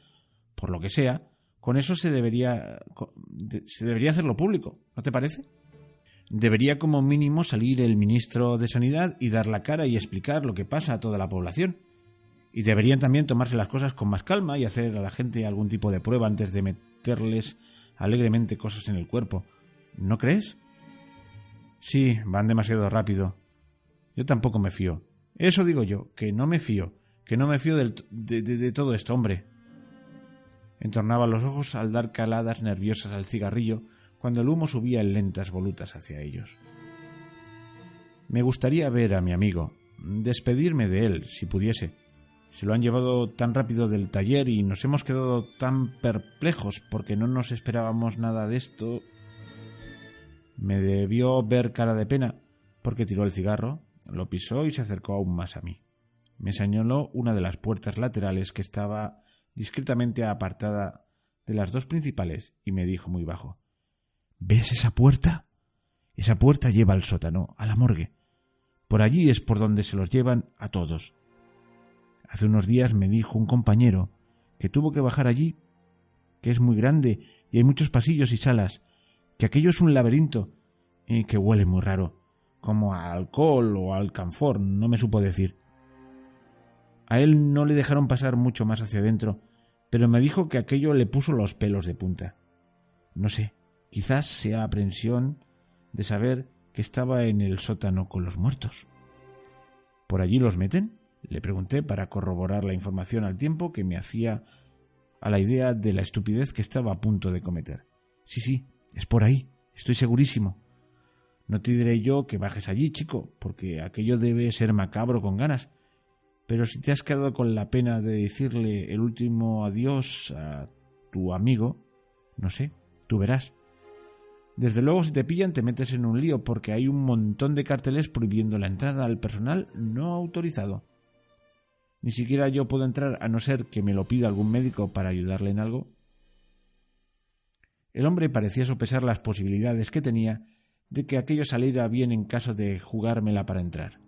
por lo que sea, con eso se debería hacerlo público, ¿no te parece? Debería como mínimo salir el ministro de Sanidad y dar la cara y explicar lo que pasa a toda la población. Y deberían también tomarse las cosas con más calma y hacer a la gente algún tipo de prueba antes de meterles alegremente cosas en el cuerpo. ¿No crees? Sí, van demasiado rápido. Yo tampoco me fío. Eso digo yo, que no me fío de todo esto, hombre. Entornaba los ojos al dar caladas nerviosas al cigarrillo cuando el humo subía en lentas volutas hacia ellos. Me gustaría ver a mi amigo, despedirme de él, si pudiese. Se lo han llevado tan rápido del taller y nos hemos quedado tan perplejos porque no nos esperábamos nada de esto. Me debió ver cara de pena porque tiró el cigarro, lo pisó y se acercó aún más a mí. Me señaló una de las puertas laterales que estaba discretamente apartada de las dos principales y me dijo muy bajo: «¿Ves esa puerta? Esa puerta lleva al sótano, a la morgue. Por allí es por donde se los llevan a todos. Hace unos días me dijo un compañero que tuvo que bajar allí, que es muy grande y hay muchos pasillos y salas, que aquello es un laberinto y que huele muy raro, como a alcohol o a alcanfor, no me supo decir. A él no le dejaron pasar mucho más hacia adentro, pero me dijo que aquello le puso los pelos de punta. No sé, quizás sea aprensión de saber que estaba en el sótano con los muertos». «¿Por allí los meten?», le pregunté para corroborar la información al tiempo que me hacía a la idea de la estupidez que estaba a punto de cometer. Sí, es por ahí, estoy segurísimo. No te diré yo que bajes allí, chico, porque aquello debe ser macabro con ganas, pero si te has quedado con la pena de decirle el último adiós a tu amigo, no sé, tú verás. Desde luego, si te pillan te metes en un lío porque hay un montón de carteles prohibiendo la entrada al personal no autorizado». Ni siquiera yo puedo entrar a no ser que me lo pida algún médico para ayudarle en algo. El hombre parecía sopesar las posibilidades que tenía de que aquello saliera bien en caso de jugármela para entrar.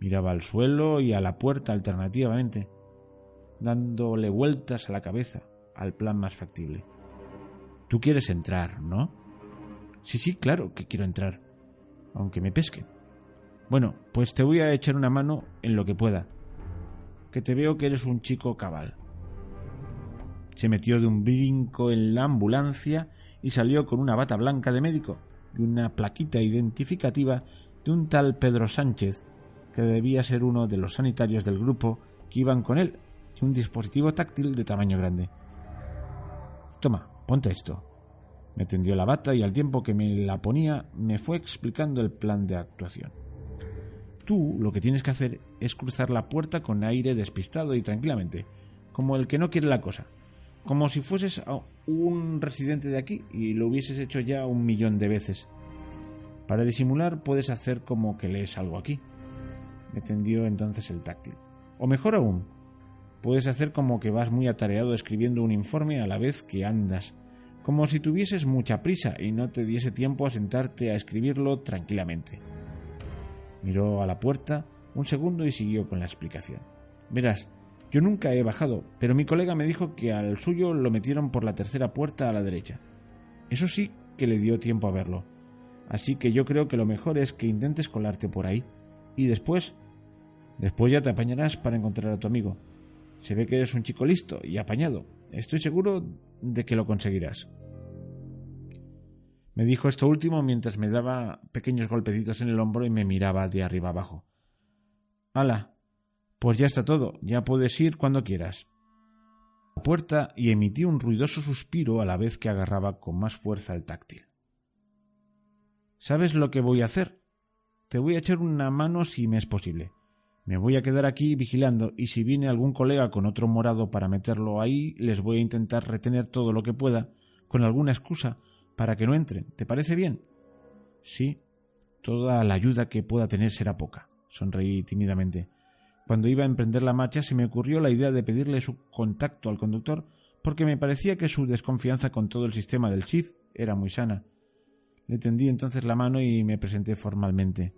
Miraba al suelo y a la puerta alternativamente, dándole vueltas a la cabeza al plan más factible. «Tú quieres entrar, ¿no?» Sí, claro que quiero entrar, aunque me pesquen. Bueno, pues te voy a echar una mano en lo que pueda, que te veo que eres un chico cabal». Se metió de un brinco en la ambulancia y salió con una bata blanca de médico y una plaquita identificativa de un tal Pedro Sánchez, que debía ser uno de los sanitarios del grupo que iban con él, y un dispositivo táctil de tamaño grande. «Toma, ponte esto». Me tendió la bata y al tiempo que me la ponía me fue explicando el plan de actuación. «Tú lo que tienes que hacer es cruzar la puerta con aire despistado y tranquilamente, como el que no quiere la cosa, como si fueses un residente de aquí y lo hubieses hecho ya 1.000.000 de veces. Para disimular puedes hacer como que lees algo aquí». Me tendió entonces el táctil. «O mejor aún, puedes hacer como que vas muy atareado escribiendo un informe a la vez que andas, como si tuvieses mucha prisa y no te diese tiempo a sentarte a escribirlo tranquilamente». Miró a la puerta un segundo y siguió con la explicación. «Verás, yo nunca he bajado, pero mi colega me dijo que al suyo lo metieron por la tercera puerta a la derecha. Eso sí que le dio tiempo a verlo. Así que yo creo que lo mejor es que intentes colarte por ahí. Y después ya te apañarás para encontrar a tu amigo. Se ve que eres un chico listo y apañado. Estoy seguro de que lo conseguirás». Me dijo esto último mientras me daba pequeños golpecitos en el hombro y me miraba de arriba abajo. «Hala, pues ya está todo, ya puedes ir cuando quieras». La puerta y emití un ruidoso suspiro a la vez que agarraba con más fuerza el táctil. «¿Sabes lo que voy a hacer? Te voy a echar una mano si me es posible. Me voy a quedar aquí vigilando y si viene algún colega con otro morado para meterlo ahí, les voy a intentar retener todo lo que pueda con alguna excusa para que no entren. ¿Te parece bien?» «Sí, toda la ayuda que pueda tener será poca», sonreí tímidamente. Cuando iba a emprender la marcha se me ocurrió la idea de pedirle su contacto al conductor porque me parecía que su desconfianza con todo el sistema del SIF era muy sana. Le tendí entonces la mano y me presenté formalmente.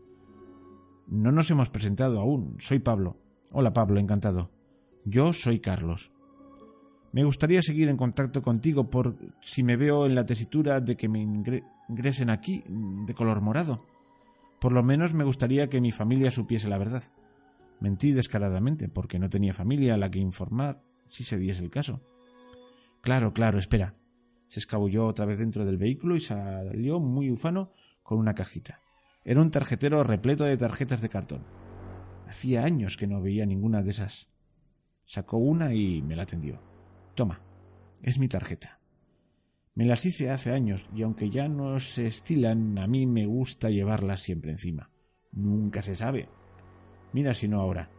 «No nos hemos presentado aún. Soy Pablo». «Hola Pablo, encantado». «Yo soy Carlos. Me gustaría seguir en contacto contigo por si me veo en la tesitura de que me ingresen aquí de color morado. Por lo menos me gustaría que mi familia supiese la verdad». Mentí descaradamente porque no tenía familia a la que informar si se diese el caso. Claro, espera». Se escabulló otra vez dentro del vehículo y salió muy ufano con una cajita. Era un tarjetero repleto de tarjetas de cartón. Hacía años que no veía ninguna de esas. Sacó una y me la tendió. «Toma, es mi tarjeta. Me las hice hace años y aunque ya no se estilan, a mí me gusta llevarlas siempre encima. Nunca se sabe. Mira si no ahora».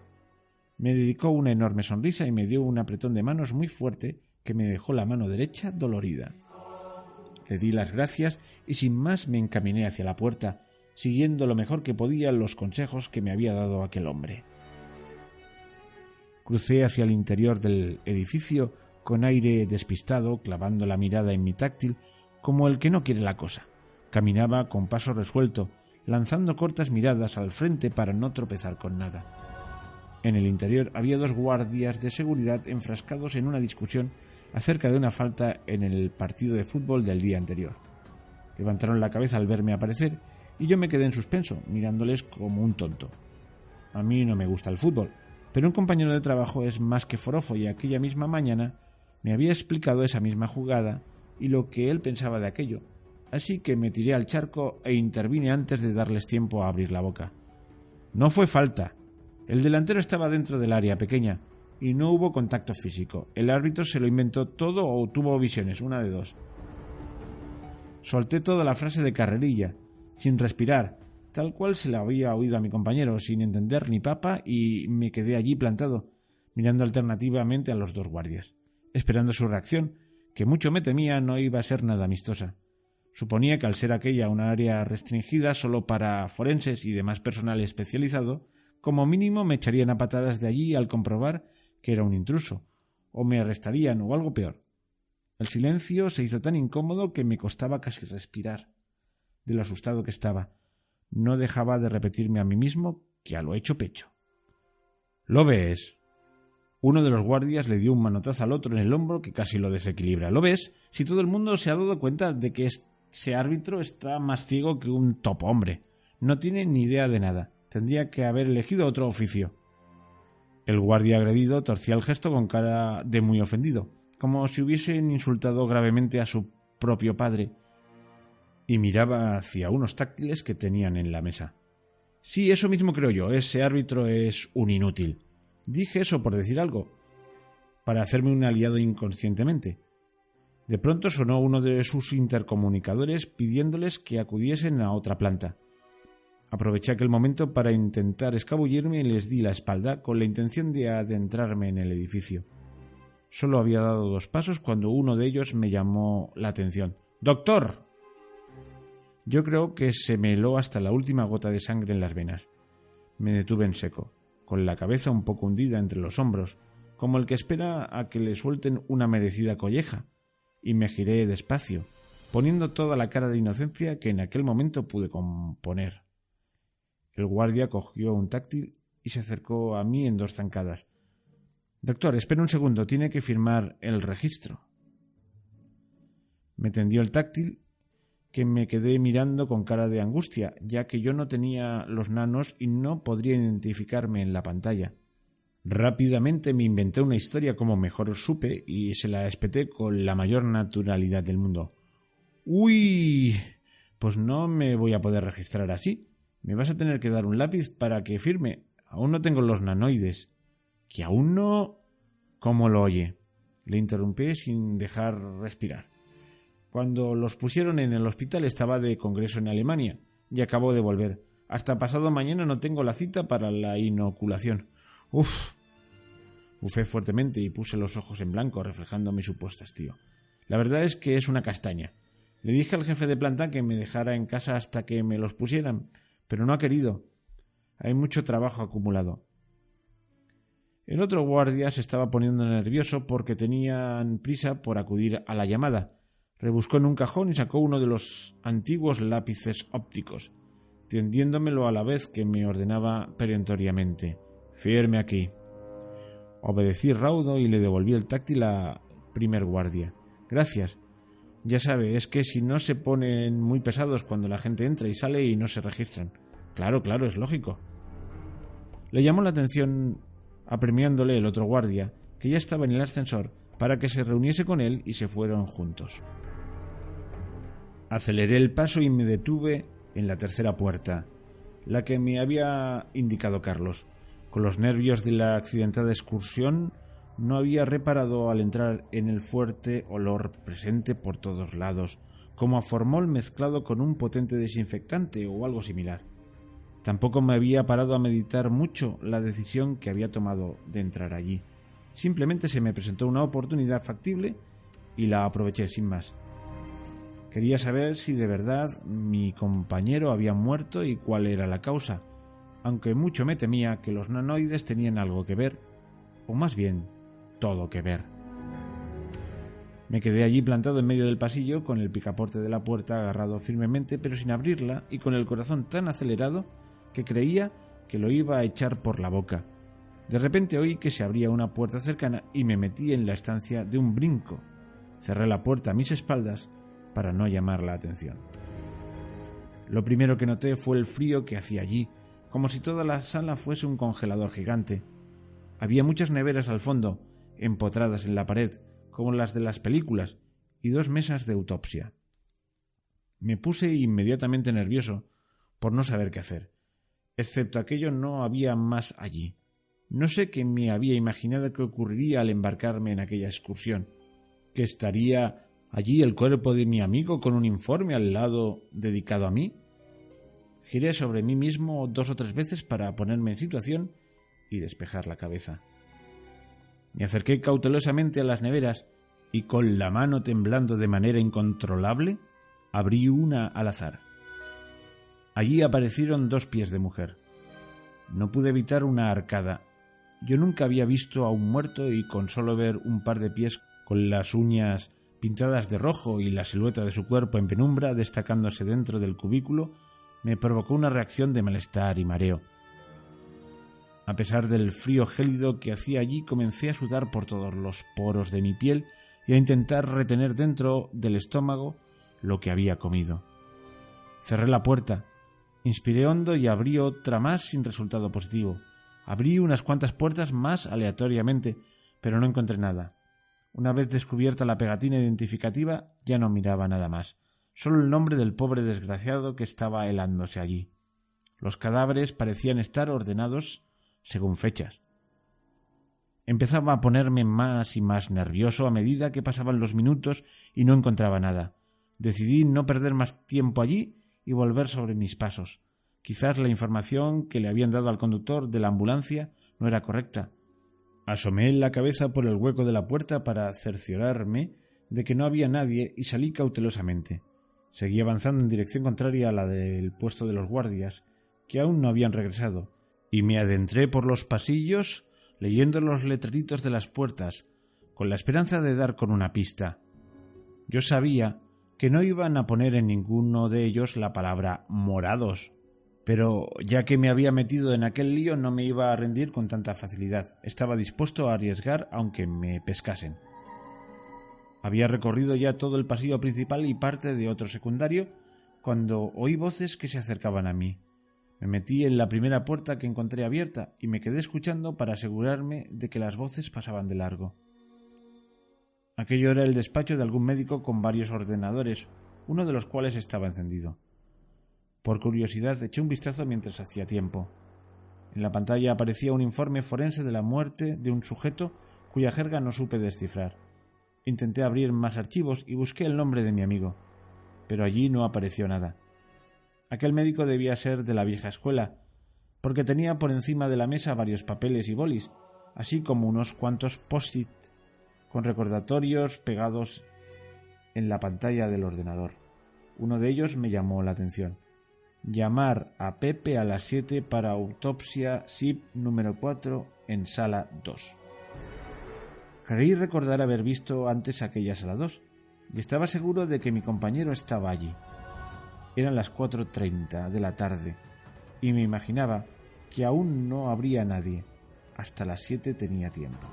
Me dedicó una enorme sonrisa y me dio un apretón de manos muy fuerte que me dejó la mano derecha dolorida. Le di las gracias y sin más me encaminé hacia la puerta, siguiendo lo mejor que podía los consejos que me había dado aquel hombre. Crucé hacia el interior del edificio con aire despistado, clavando la mirada en mi táctil, como el que no quiere la cosa. Caminaba con paso resuelto, lanzando cortas miradas al frente para no tropezar con nada. En el interior había 2 guardias de seguridad enfrascados en una discusión acerca de una falta en el partido de fútbol del día anterior. Levantaron la cabeza al verme aparecer y yo me quedé en suspenso, mirándoles como un tonto. A mí no me gusta el fútbol, pero un compañero de trabajo es más que forofo y aquella misma mañana me había explicado esa misma jugada y lo que él pensaba de aquello, así que me tiré al charco e intervine antes de darles tiempo a abrir la boca. No fue falta. El delantero estaba dentro del área pequeña y no hubo contacto físico. El árbitro se lo inventó todo o tuvo visiones, una de dos. Solté toda la frase de carrerilla, sin respirar, tal cual se la había oído a mi compañero, sin entender ni papa, y me quedé allí plantado, mirando alternativamente a los 2 guardias, esperando su reacción, que mucho me temía no iba a ser nada amistosa. Suponía que al ser aquella una área restringida solo para forenses y demás personal especializado, como mínimo me echarían a patadas de allí al comprobar que era un intruso, o me arrestarían o algo peor. El silencio se hizo tan incómodo que me costaba casi respirar, de lo asustado que estaba. No dejaba de repetirme a mí mismo que a lo hecho pecho. ¿Lo ves? Uno de los guardias le dio un manotazo al otro en el hombro que casi lo desequilibra. ¿Lo ves? Si todo el mundo se ha dado cuenta de que ese árbitro está más ciego que un topo, hombre. No tiene ni idea de nada. Tendría que haber elegido otro oficio. El guardia agredido torcía el gesto con cara de muy ofendido, como si hubiesen insultado gravemente a su propio padre, y miraba hacia unos táctiles que tenían en la mesa. Sí, eso mismo creo yo, ese árbitro es un inútil. Dije eso por decir algo, para hacerme un aliado inconscientemente. De pronto sonó uno de sus intercomunicadores pidiéndoles que acudiesen a otra planta. Aproveché aquel momento para intentar escabullirme y les di la espalda con la intención de adentrarme en el edificio. Solo había dado 2 pasos cuando uno de ellos me llamó la atención. ¡Doctor! Yo creo que se me heló hasta la última gota de sangre en las venas. Me detuve en seco, con la cabeza un poco hundida entre los hombros, como el que espera a que le suelten una merecida colleja, y me giré despacio, poniendo toda la cara de inocencia que en aquel momento pude componer. El guardia cogió un táctil y se acercó a mí en 2 zancadas. «Doctor, espera un segundo, tiene que firmar el registro». Me tendió el táctil, que me quedé mirando con cara de angustia, ya que yo no tenía los nanos y no podría identificarme en la pantalla. Rápidamente me inventé una historia como mejor supe y se la espeté con la mayor naturalidad del mundo. «¡Uy! Pues no me voy a poder registrar así. Me vas a tener que dar un lápiz para que firme. Aún no tengo los nanoides». «¿Que aún no?» «¿Cómo lo oye?» Le interrumpí sin dejar respirar. Cuando los pusieron en el hospital estaba de congreso en Alemania y acabo de volver. Hasta pasado mañana no tengo la cita para la inoculación. Uf. Bufé fuertemente y puse los ojos en blanco reflejando mi supuesto hastío. La verdad es que es una castaña. Le dije al jefe de planta que me dejara en casa hasta que me los pusieran, pero no ha querido. Hay mucho trabajo acumulado. El otro guardia se estaba poniendo nervioso porque tenían prisa por acudir a la llamada. Rebuscó en un cajón y sacó uno de los antiguos lápices ópticos, tendiéndomelo a la vez que me ordenaba perentoriamente. «Firme aquí». Obedecí raudo y le devolví el táctil al primer guardia. «Gracias. Ya sabe, es que si no se ponen muy pesados cuando la gente entra y sale y no se registran». Claro, es lógico. Le llamó la atención apremiándole el otro guardia, que ya estaba en el ascensor, para que se reuniese con él y se fueron juntos. Aceleré el paso y me detuve en la tercera puerta, la que me había indicado Carlos. Con los nervios de la accidentada excursión no había reparado al entrar en el fuerte olor presente por todos lados, como a formol mezclado con un potente desinfectante o algo similar. Tampoco me había parado a meditar mucho la decisión que había tomado de entrar allí. Simplemente se me presentó una oportunidad factible y la aproveché sin más. Quería saber si de verdad mi compañero había muerto y cuál era la causa, aunque mucho me temía que los nanoides tenían algo que ver, o más bien, todo que ver. Me quedé allí plantado en medio del pasillo, con el picaporte de la puerta agarrado firmemente, pero sin abrirla, y con el corazón tan acelerado que creía que lo iba a echar por la boca. De repente oí que se abría una puerta cercana y me metí en la estancia de un brinco. Cerré la puerta a mis espaldas para no llamar la atención. Lo primero que noté fue el frío que hacía allí, como si toda la sala fuese un congelador gigante. Había muchas neveras al fondo, empotradas en la pared, como las de las películas, y 2 mesas de autopsia. Me puse inmediatamente nervioso por no saber qué hacer. Excepto aquello no había más allí. No sé qué me había imaginado que ocurriría al embarcarme en aquella excursión. ¿Que estaría allí el cuerpo de mi amigo con un informe al lado dedicado a mí? Giré sobre mí mismo 2 o 3 veces para ponerme en situación y despejar la cabeza. Me acerqué cautelosamente a las neveras y con la mano temblando de manera incontrolable, abrí una al azar. Allí aparecieron 2 pies de mujer. No pude evitar una arcada. Yo nunca había visto a un muerto y con solo ver un par de pies con las uñas pintadas de rojo y la silueta de su cuerpo en penumbra destacándose dentro del cubículo, me provocó una reacción de malestar y mareo. A pesar del frío gélido que hacía allí, comencé a sudar por todos los poros de mi piel y a intentar retener dentro del estómago lo que había comido. Cerré la puerta, inspiré hondo y abrí otra más sin resultado positivo. Abrí unas cuantas puertas más aleatoriamente, pero no encontré nada. Una vez descubierta la pegatina identificativa, ya no miraba nada más, solo el nombre del pobre desgraciado que estaba helándose allí. Los cadáveres parecían estar ordenados según fechas. Empezaba a ponerme más y más nervioso a medida que pasaban los minutos y no encontraba nada. Decidí no perder más tiempo allí y volver sobre mis pasos. Quizás la información que le habían dado al conductor de la ambulancia no era correcta. Asomé la cabeza por el hueco de la puerta para cerciorarme de que no había nadie y salí cautelosamente. Seguí avanzando en dirección contraria a la del puesto de los guardias, que aún no habían regresado, y me adentré por los pasillos leyendo los letreritos de las puertas, con la esperanza de dar con una pista. Yo sabía que no iban a poner en ninguno de ellos la palabra morados, pero ya que me había metido en aquel lío no me iba a rendir con tanta facilidad. Estaba dispuesto a arriesgar aunque me pescasen. Había recorrido ya todo el pasillo principal y parte de otro secundario cuando oí voces que se acercaban a mí. Me metí en la primera puerta que encontré abierta y me quedé escuchando para asegurarme de que las voces pasaban de largo. Aquello era el despacho de algún médico con varios ordenadores, uno de los cuales estaba encendido. Por curiosidad eché un vistazo mientras hacía tiempo. En la pantalla aparecía un informe forense de la muerte de un sujeto cuya jerga no supe descifrar. Intenté abrir más archivos y busqué el nombre de mi amigo, pero allí no apareció nada. Aquel médico debía ser de la vieja escuela, porque tenía por encima de la mesa varios papeles y bolis, así como unos cuantos post-it con recordatorios pegados en la pantalla del ordenador. Uno de ellos me llamó la atención. Llamar a Pepe a las 7 para autopsia SIP número 4 en sala 2. Creí recordar haber visto antes aquella sala 2 y estaba seguro de que mi compañero estaba allí. Eran las 4:30 de la tarde y me imaginaba que aún no habría nadie. Hasta las 7 tenía tiempo.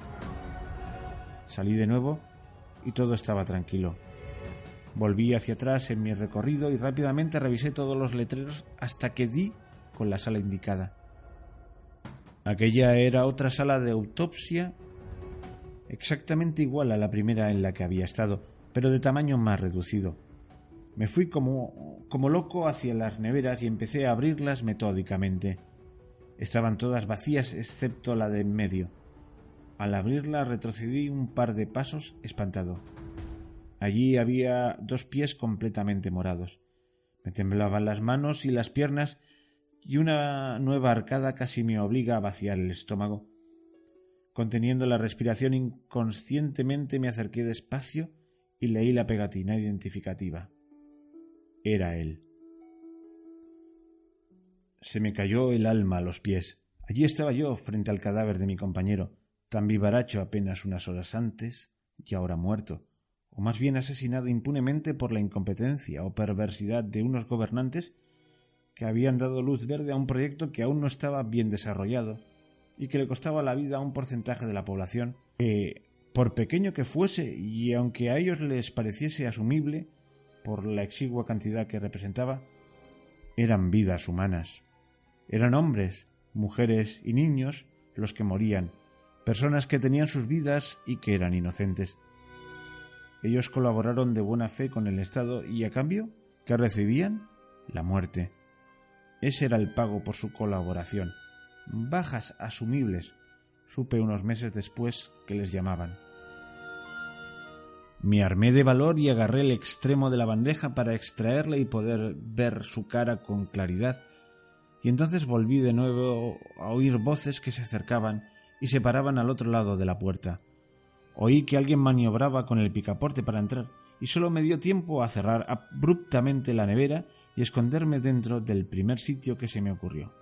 Salí de nuevo y todo estaba tranquilo. Volví hacia atrás en mi recorrido y rápidamente revisé todos los letreros hasta que di con la sala indicada. Aquella era otra sala de autopsia exactamente igual a la primera en la que había estado, pero de tamaño más reducido. Me fui como loco hacia las neveras y empecé a abrirlas metódicamente. Estaban todas vacías excepto la de en medio. Al abrirla retrocedí un par de pasos espantado. Allí había 2 pies completamente morados. Me temblaban las manos y las piernas y una nueva arcada casi me obliga a vaciar el estómago. Conteniendo la respiración inconscientemente me acerqué despacio y leí la pegatina identificativa. Era él. Se me cayó el alma a los pies. Allí estaba yo frente al cadáver de mi compañero, tan vivaracho apenas unas horas antes y ahora muerto, o más bien asesinado impunemente por la incompetencia o perversidad de unos gobernantes que habían dado luz verde a un proyecto que aún no estaba bien desarrollado y que le costaba la vida a un porcentaje de la población que, por pequeño que fuese y aunque a ellos les pareciese asumible por la exigua cantidad que representaba, eran vidas humanas. Eran hombres, mujeres y niños los que morían, personas que tenían sus vidas y que eran inocentes. Ellos colaboraron de buena fe con el Estado y, a cambio, ¿qué recibían? La muerte. Ese era el pago por su colaboración. Bajas asumibles, supe unos meses después que les llamaban. Me armé de valor y agarré el extremo de la bandeja para extraerle y poder ver su cara con claridad, y entonces volví de nuevo a oír voces que se acercaban y se paraban al otro lado de la puerta. Oí que alguien maniobraba con el picaporte para entrar, y solo me dio tiempo a cerrar abruptamente la nevera y esconderme dentro del primer sitio que se me ocurrió.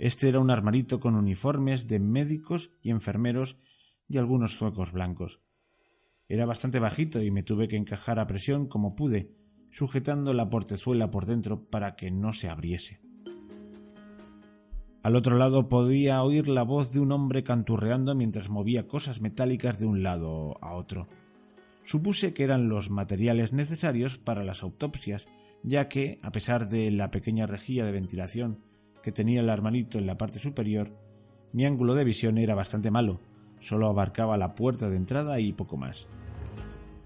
Este era un armarito con uniformes de médicos y enfermeros y algunos zuecos blancos. Era bastante bajito y me tuve que encajar a presión como pude, sujetando la portezuela por dentro para que no se abriese. Al otro lado podía oír la voz de un hombre canturreando mientras movía cosas metálicas de un lado a otro. Supuse que eran los materiales necesarios para las autopsias, ya que, a pesar de la pequeña rejilla de ventilación que tenía el armarito en la parte superior, mi ángulo de visión era bastante malo, solo abarcaba la puerta de entrada y poco más.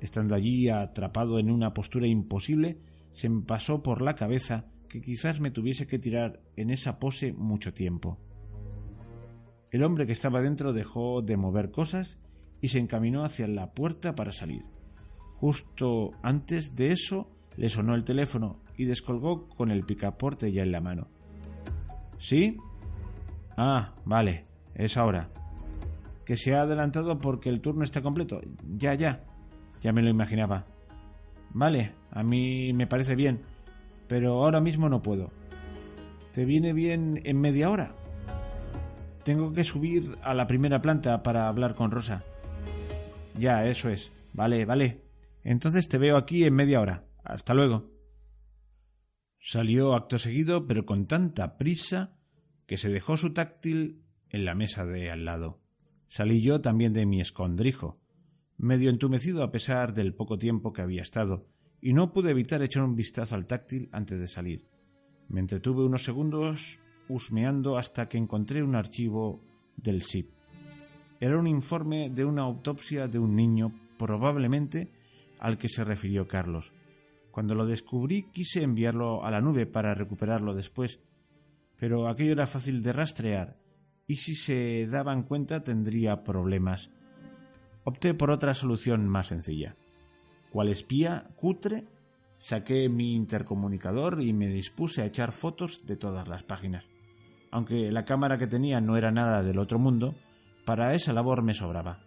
Estando allí atrapado en una postura imposible, se me pasó por la cabeza que quizás me tuviese que tirar en esa pose mucho tiempo. El hombre que estaba dentro dejó de mover cosas y se encaminó hacia la puerta para salir. Justo antes de eso le sonó el teléfono y descolgó con el picaporte ya en la mano. ¿Sí? Ah, vale, es ahora. Que se ha adelantado porque el turno está completo. Ya me lo imaginaba. Vale, a mí me parece bien, pero ahora mismo no puedo. ¿Te viene bien en media hora? Tengo que subir a la primera planta para hablar con Rosa. Ya, eso es. Vale. Entonces te veo aquí en media hora. Hasta luego. Salió acto seguido, pero con tanta prisa que se dejó su táctil en la mesa de al lado. Salí yo también de mi escondrijo, medio entumecido a pesar del poco tiempo que había estado, y no pude evitar echar un vistazo al táctil antes de salir. Me entretuve unos segundos husmeando hasta que encontré un archivo del SIP. Era un informe de una autopsia de un niño, probablemente al que se refirió Carlos. Cuando lo descubrí quise enviarlo a la nube para recuperarlo después, pero aquello era fácil de rastrear, y si se daban cuenta tendría problemas. Opté por otra solución más sencilla. Cual espía cutre, saqué mi intercomunicador y me dispuse a echar fotos de todas las páginas. Aunque la cámara que tenía no era nada del otro mundo, para esa labor me sobraba.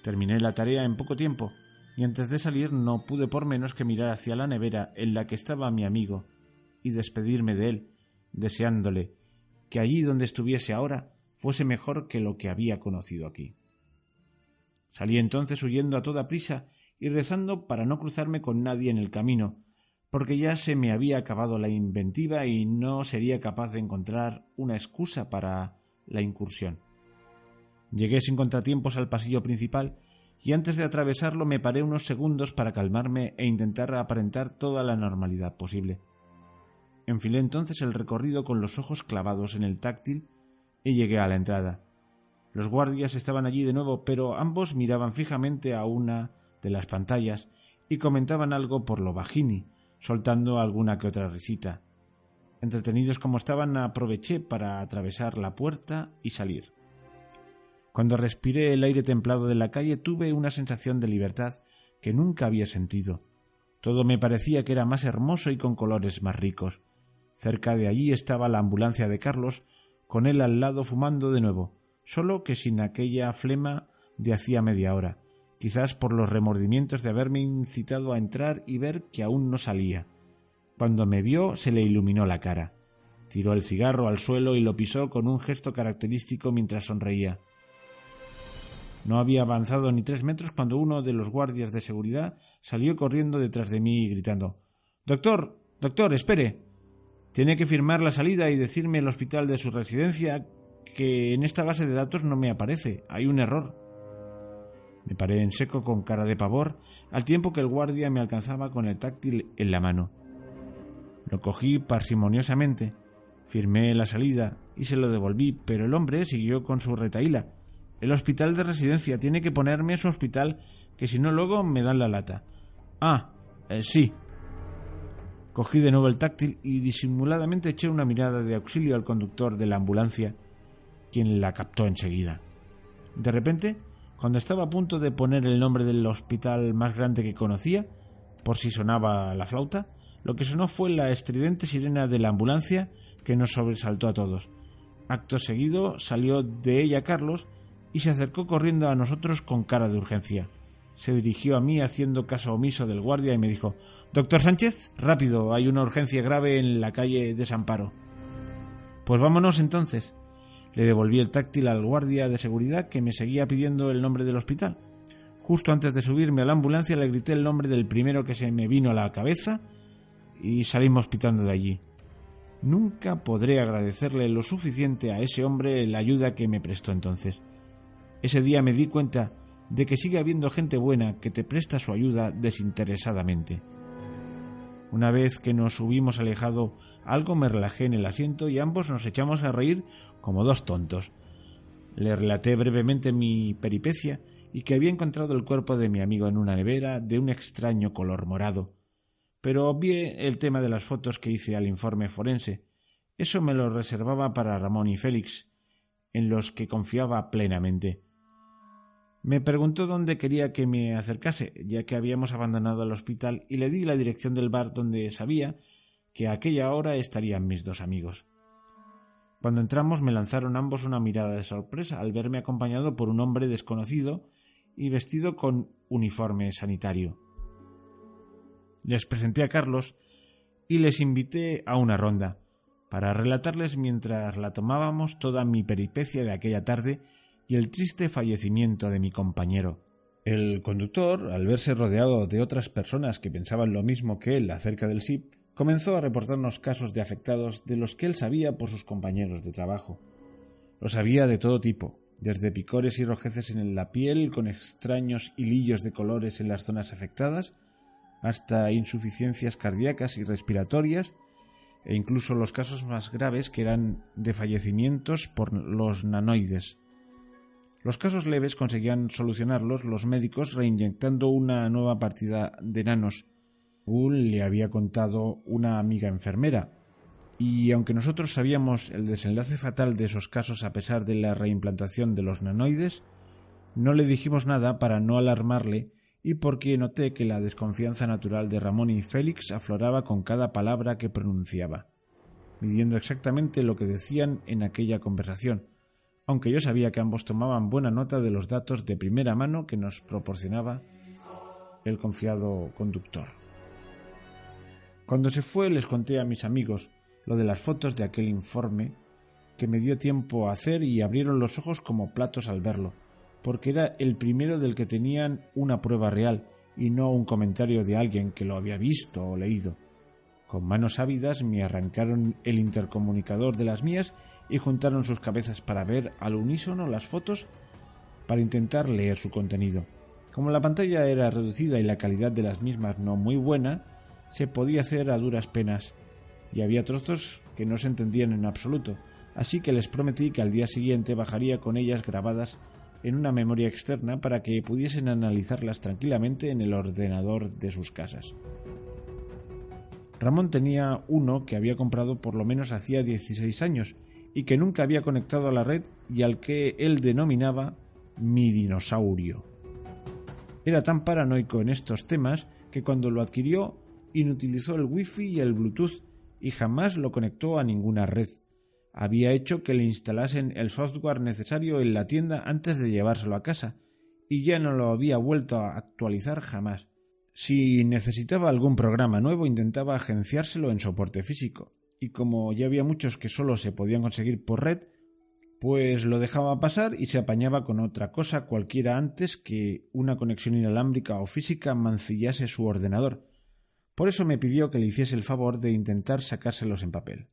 Terminé la tarea en poco tiempo, y antes de salir no pude por menos que mirar hacia la nevera en la que estaba mi amigo y despedirme de él, deseándole que allí donde estuviese ahora fuese mejor que lo que había conocido aquí. Salí entonces huyendo a toda prisa y rezando para no cruzarme con nadie en el camino, porque ya se me había acabado la inventiva y no sería capaz de encontrar una excusa para la incursión. Llegué sin contratiempos al pasillo principal y antes de atravesarlo me paré unos segundos para calmarme e intentar aparentar toda la normalidad posible. Enfilé entonces el recorrido con los ojos clavados en el táctil y llegué a la entrada. Los guardias estaban allí de nuevo, pero ambos miraban fijamente a una de las pantallas y comentaban algo por lo bajini, soltando alguna que otra risita. Entretenidos como estaban, aproveché para atravesar la puerta y salir. Cuando respiré el aire templado de la calle tuve una sensación de libertad que nunca había sentido. Todo me parecía que era más hermoso y con colores más ricos. Cerca de allí estaba la ambulancia de Carlos, con él al lado fumando de nuevo, solo que sin aquella flema de hacía media hora, quizás por los remordimientos de haberme incitado a entrar y ver que aún no salía. Cuando me vio se le iluminó la cara. Tiró el cigarro al suelo y lo pisó con un gesto característico mientras sonreía. No había avanzado ni 3 metros cuando uno de los guardias de seguridad salió corriendo detrás de mí gritando: «¡Doctor! ¡Doctor, espere! Tiene que firmar la salida y decirme el hospital de su residencia, que en esta base de datos no me aparece. Hay un error». Me paré en seco con cara de pavor, al tiempo que el guardia me alcanzaba con el táctil en la mano. Lo cogí parsimoniosamente, firmé la salida y se lo devolví, pero el hombre siguió con su retahíla. «El hospital de residencia, tiene que ponerme su hospital, que si no luego me dan la lata». Sí. Cogí de nuevo el táctil y disimuladamente eché una mirada de auxilio al conductor de la ambulancia, quien la captó enseguida. De repente, cuando estaba a punto de poner el nombre del hospital más grande que conocía, por si sonaba la flauta, lo que sonó fue la estridente sirena de la ambulancia que nos sobresaltó a todos. Acto seguido salió de ella Carlos y se acercó corriendo a nosotros con cara de urgencia. Se dirigió a mí haciendo caso omiso del guardia y me dijo: «Doctor Sánchez, rápido, hay una urgencia grave en la calle Desamparo». Pues vámonos entonces. Le devolví el táctil al guardia de seguridad que me seguía pidiendo el nombre del hospital. Justo antes de subirme a la ambulancia le grité el nombre del primero que se me vino a la cabeza y salimos pitando de allí. Nunca podré agradecerle lo suficiente a ese hombre la ayuda que me prestó entonces. Ese día me di cuenta de que sigue habiendo gente buena que te presta su ayuda desinteresadamente. Una vez que nos hubimos alejado, algo me relajé en el asiento y ambos nos echamos a reír como dos tontos. Le relaté brevemente mi peripecia y que había encontrado el cuerpo de mi amigo en una nevera de un extraño color morado. Pero obvié el tema de las fotos que hice al informe forense. Eso me lo reservaba para Ramón y Félix, en los que confiaba plenamente. Me preguntó dónde quería que me acercase, ya que habíamos abandonado el hospital, y le di la dirección del bar donde sabía que a aquella hora estarían mis dos amigos. Cuando entramos me lanzaron ambos una mirada de sorpresa al verme acompañado por un hombre desconocido y vestido con uniforme sanitario. Les presenté a Carlos y les invité a una ronda, para relatarles mientras la tomábamos toda mi peripecia de aquella tarde y el triste fallecimiento de mi compañero. El conductor, al verse rodeado de otras personas que pensaban lo mismo que él acerca del SIP, comenzó a reportarnos casos de afectados de los que él sabía por sus compañeros de trabajo. Los había de todo tipo, desde picores y rojeces en la piel con extraños hilillos de colores en las zonas afectadas, hasta insuficiencias cardíacas y respiratorias, e incluso los casos más graves que eran de fallecimientos por los nanoides. Los casos leves conseguían solucionarlos los médicos reinyectando una nueva partida de nanos. Le había contado una amiga enfermera, y aunque nosotros sabíamos el desenlace fatal de esos casos a pesar de la reimplantación de los nanoides, no le dijimos nada para no alarmarle y porque noté que la desconfianza natural de Ramón y Félix afloraba con cada palabra que pronunciaba, midiendo exactamente lo que decían en aquella conversación, aunque yo sabía que ambos tomaban buena nota de los datos de primera mano que nos proporcionaba el confiado conductor. Cuando se fue les conté a mis amigos lo de las fotos de aquel informe que me dio tiempo a hacer y abrieron los ojos como platos al verlo, porque era el primero del que tenían una prueba real y no un comentario de alguien que lo había visto o leído. Con manos ávidas me arrancaron el intercomunicador de las mías y juntaron sus cabezas para ver al unísono las fotos para intentar leer su contenido. Como la pantalla era reducida y la calidad de las mismas no muy buena, se podía hacer a duras penas y había trozos que no se entendían en absoluto, así que les prometí que al día siguiente bajaría con ellas grabadas en una memoria externa para que pudiesen analizarlas tranquilamente en el ordenador de sus casas. Ramón tenía uno que había comprado por lo menos hacía 16 años y que nunca había conectado a la red y al que él denominaba mi dinosaurio. Era tan paranoico en estos temas que cuando lo adquirió inutilizó el wifi y el bluetooth y jamás lo conectó a ninguna red. Había hecho que le instalasen el software necesario en la tienda antes de llevárselo a casa y ya no lo había vuelto a actualizar jamás. Si necesitaba algún programa nuevo intentaba agenciárselo en soporte físico, y como ya había muchos que solo se podían conseguir por red, pues lo dejaba pasar y se apañaba con otra cosa cualquiera antes que una conexión inalámbrica o física mancillase su ordenador. Por eso me pidió que le hiciese el favor de intentar sacárselos en papel.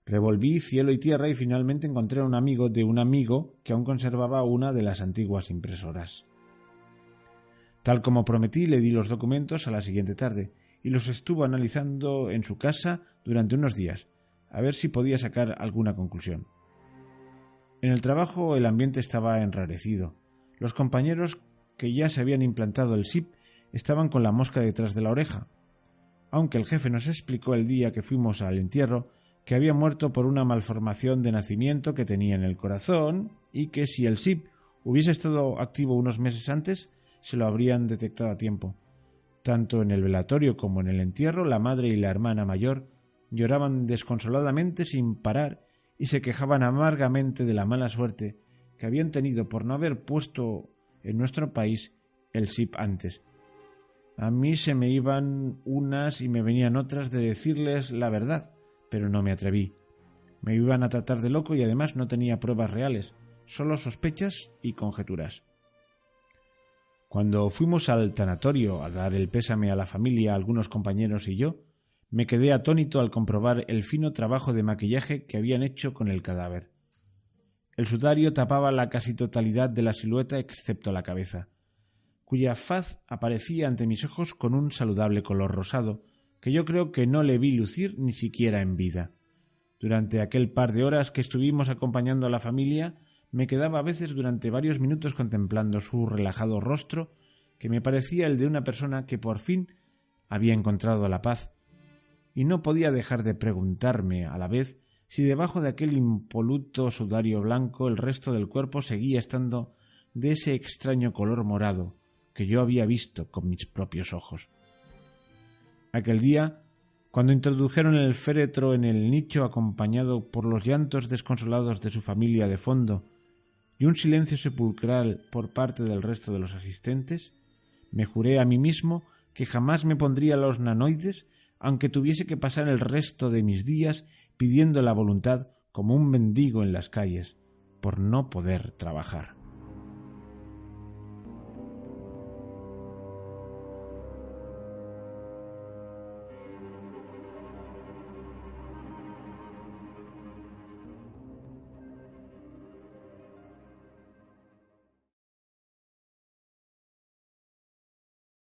Revolví cielo y tierra y finalmente encontré a un amigo de un amigo que aún conservaba una de las antiguas impresoras. Tal como prometí, le di los documentos a la siguiente tarde y los estuvo analizando en su casa durante unos días, a ver si podía sacar alguna conclusión. En el trabajo el ambiente estaba enrarecido. Los compañeros que ya se habían implantado el SIP estaban con la mosca detrás de la oreja, aunque el jefe nos explicó el día que fuimos al entierro que había muerto por una malformación de nacimiento que tenía en el corazón y que si el SIP hubiese estado activo unos meses antes, se lo habrían detectado a tiempo. Tanto en el velatorio como en el entierro, la madre y la hermana mayor lloraban desconsoladamente sin parar y se quejaban amargamente de la mala suerte que habían tenido por no haber puesto en nuestro país el SIP antes. A mí se me iban unas y me venían otras de decirles la verdad, pero no me atreví. Me iban a tratar de loco y además no tenía pruebas reales, solo sospechas y conjeturas. Cuando fuimos al tanatorio a dar el pésame a la familia, algunos compañeros y yo, me quedé atónito al comprobar el fino trabajo de maquillaje que habían hecho con el cadáver. El sudario tapaba la casi totalidad de la silueta excepto la cabeza, cuya faz aparecía ante mis ojos con un saludable color rosado, que yo creo que no le vi lucir ni siquiera en vida. Durante aquel par de horas que estuvimos acompañando a la familia, me quedaba a veces durante varios minutos contemplando su relajado rostro, que me parecía el de una persona que por fin había encontrado la paz, y no podía dejar de preguntarme a la vez si debajo de aquel impoluto sudario blanco el resto del cuerpo seguía estando de ese extraño color morado que yo había visto con mis propios ojos. Aquel día, cuando introdujeron el féretro en el nicho acompañado por los llantos desconsolados de su familia de fondo y un silencio sepulcral por parte del resto de los asistentes, me juré a mí mismo que jamás me pondría los nanoides aunque tuviese que pasar el resto de mis días pidiendo la voluntad como un mendigo en las calles, por no poder trabajar.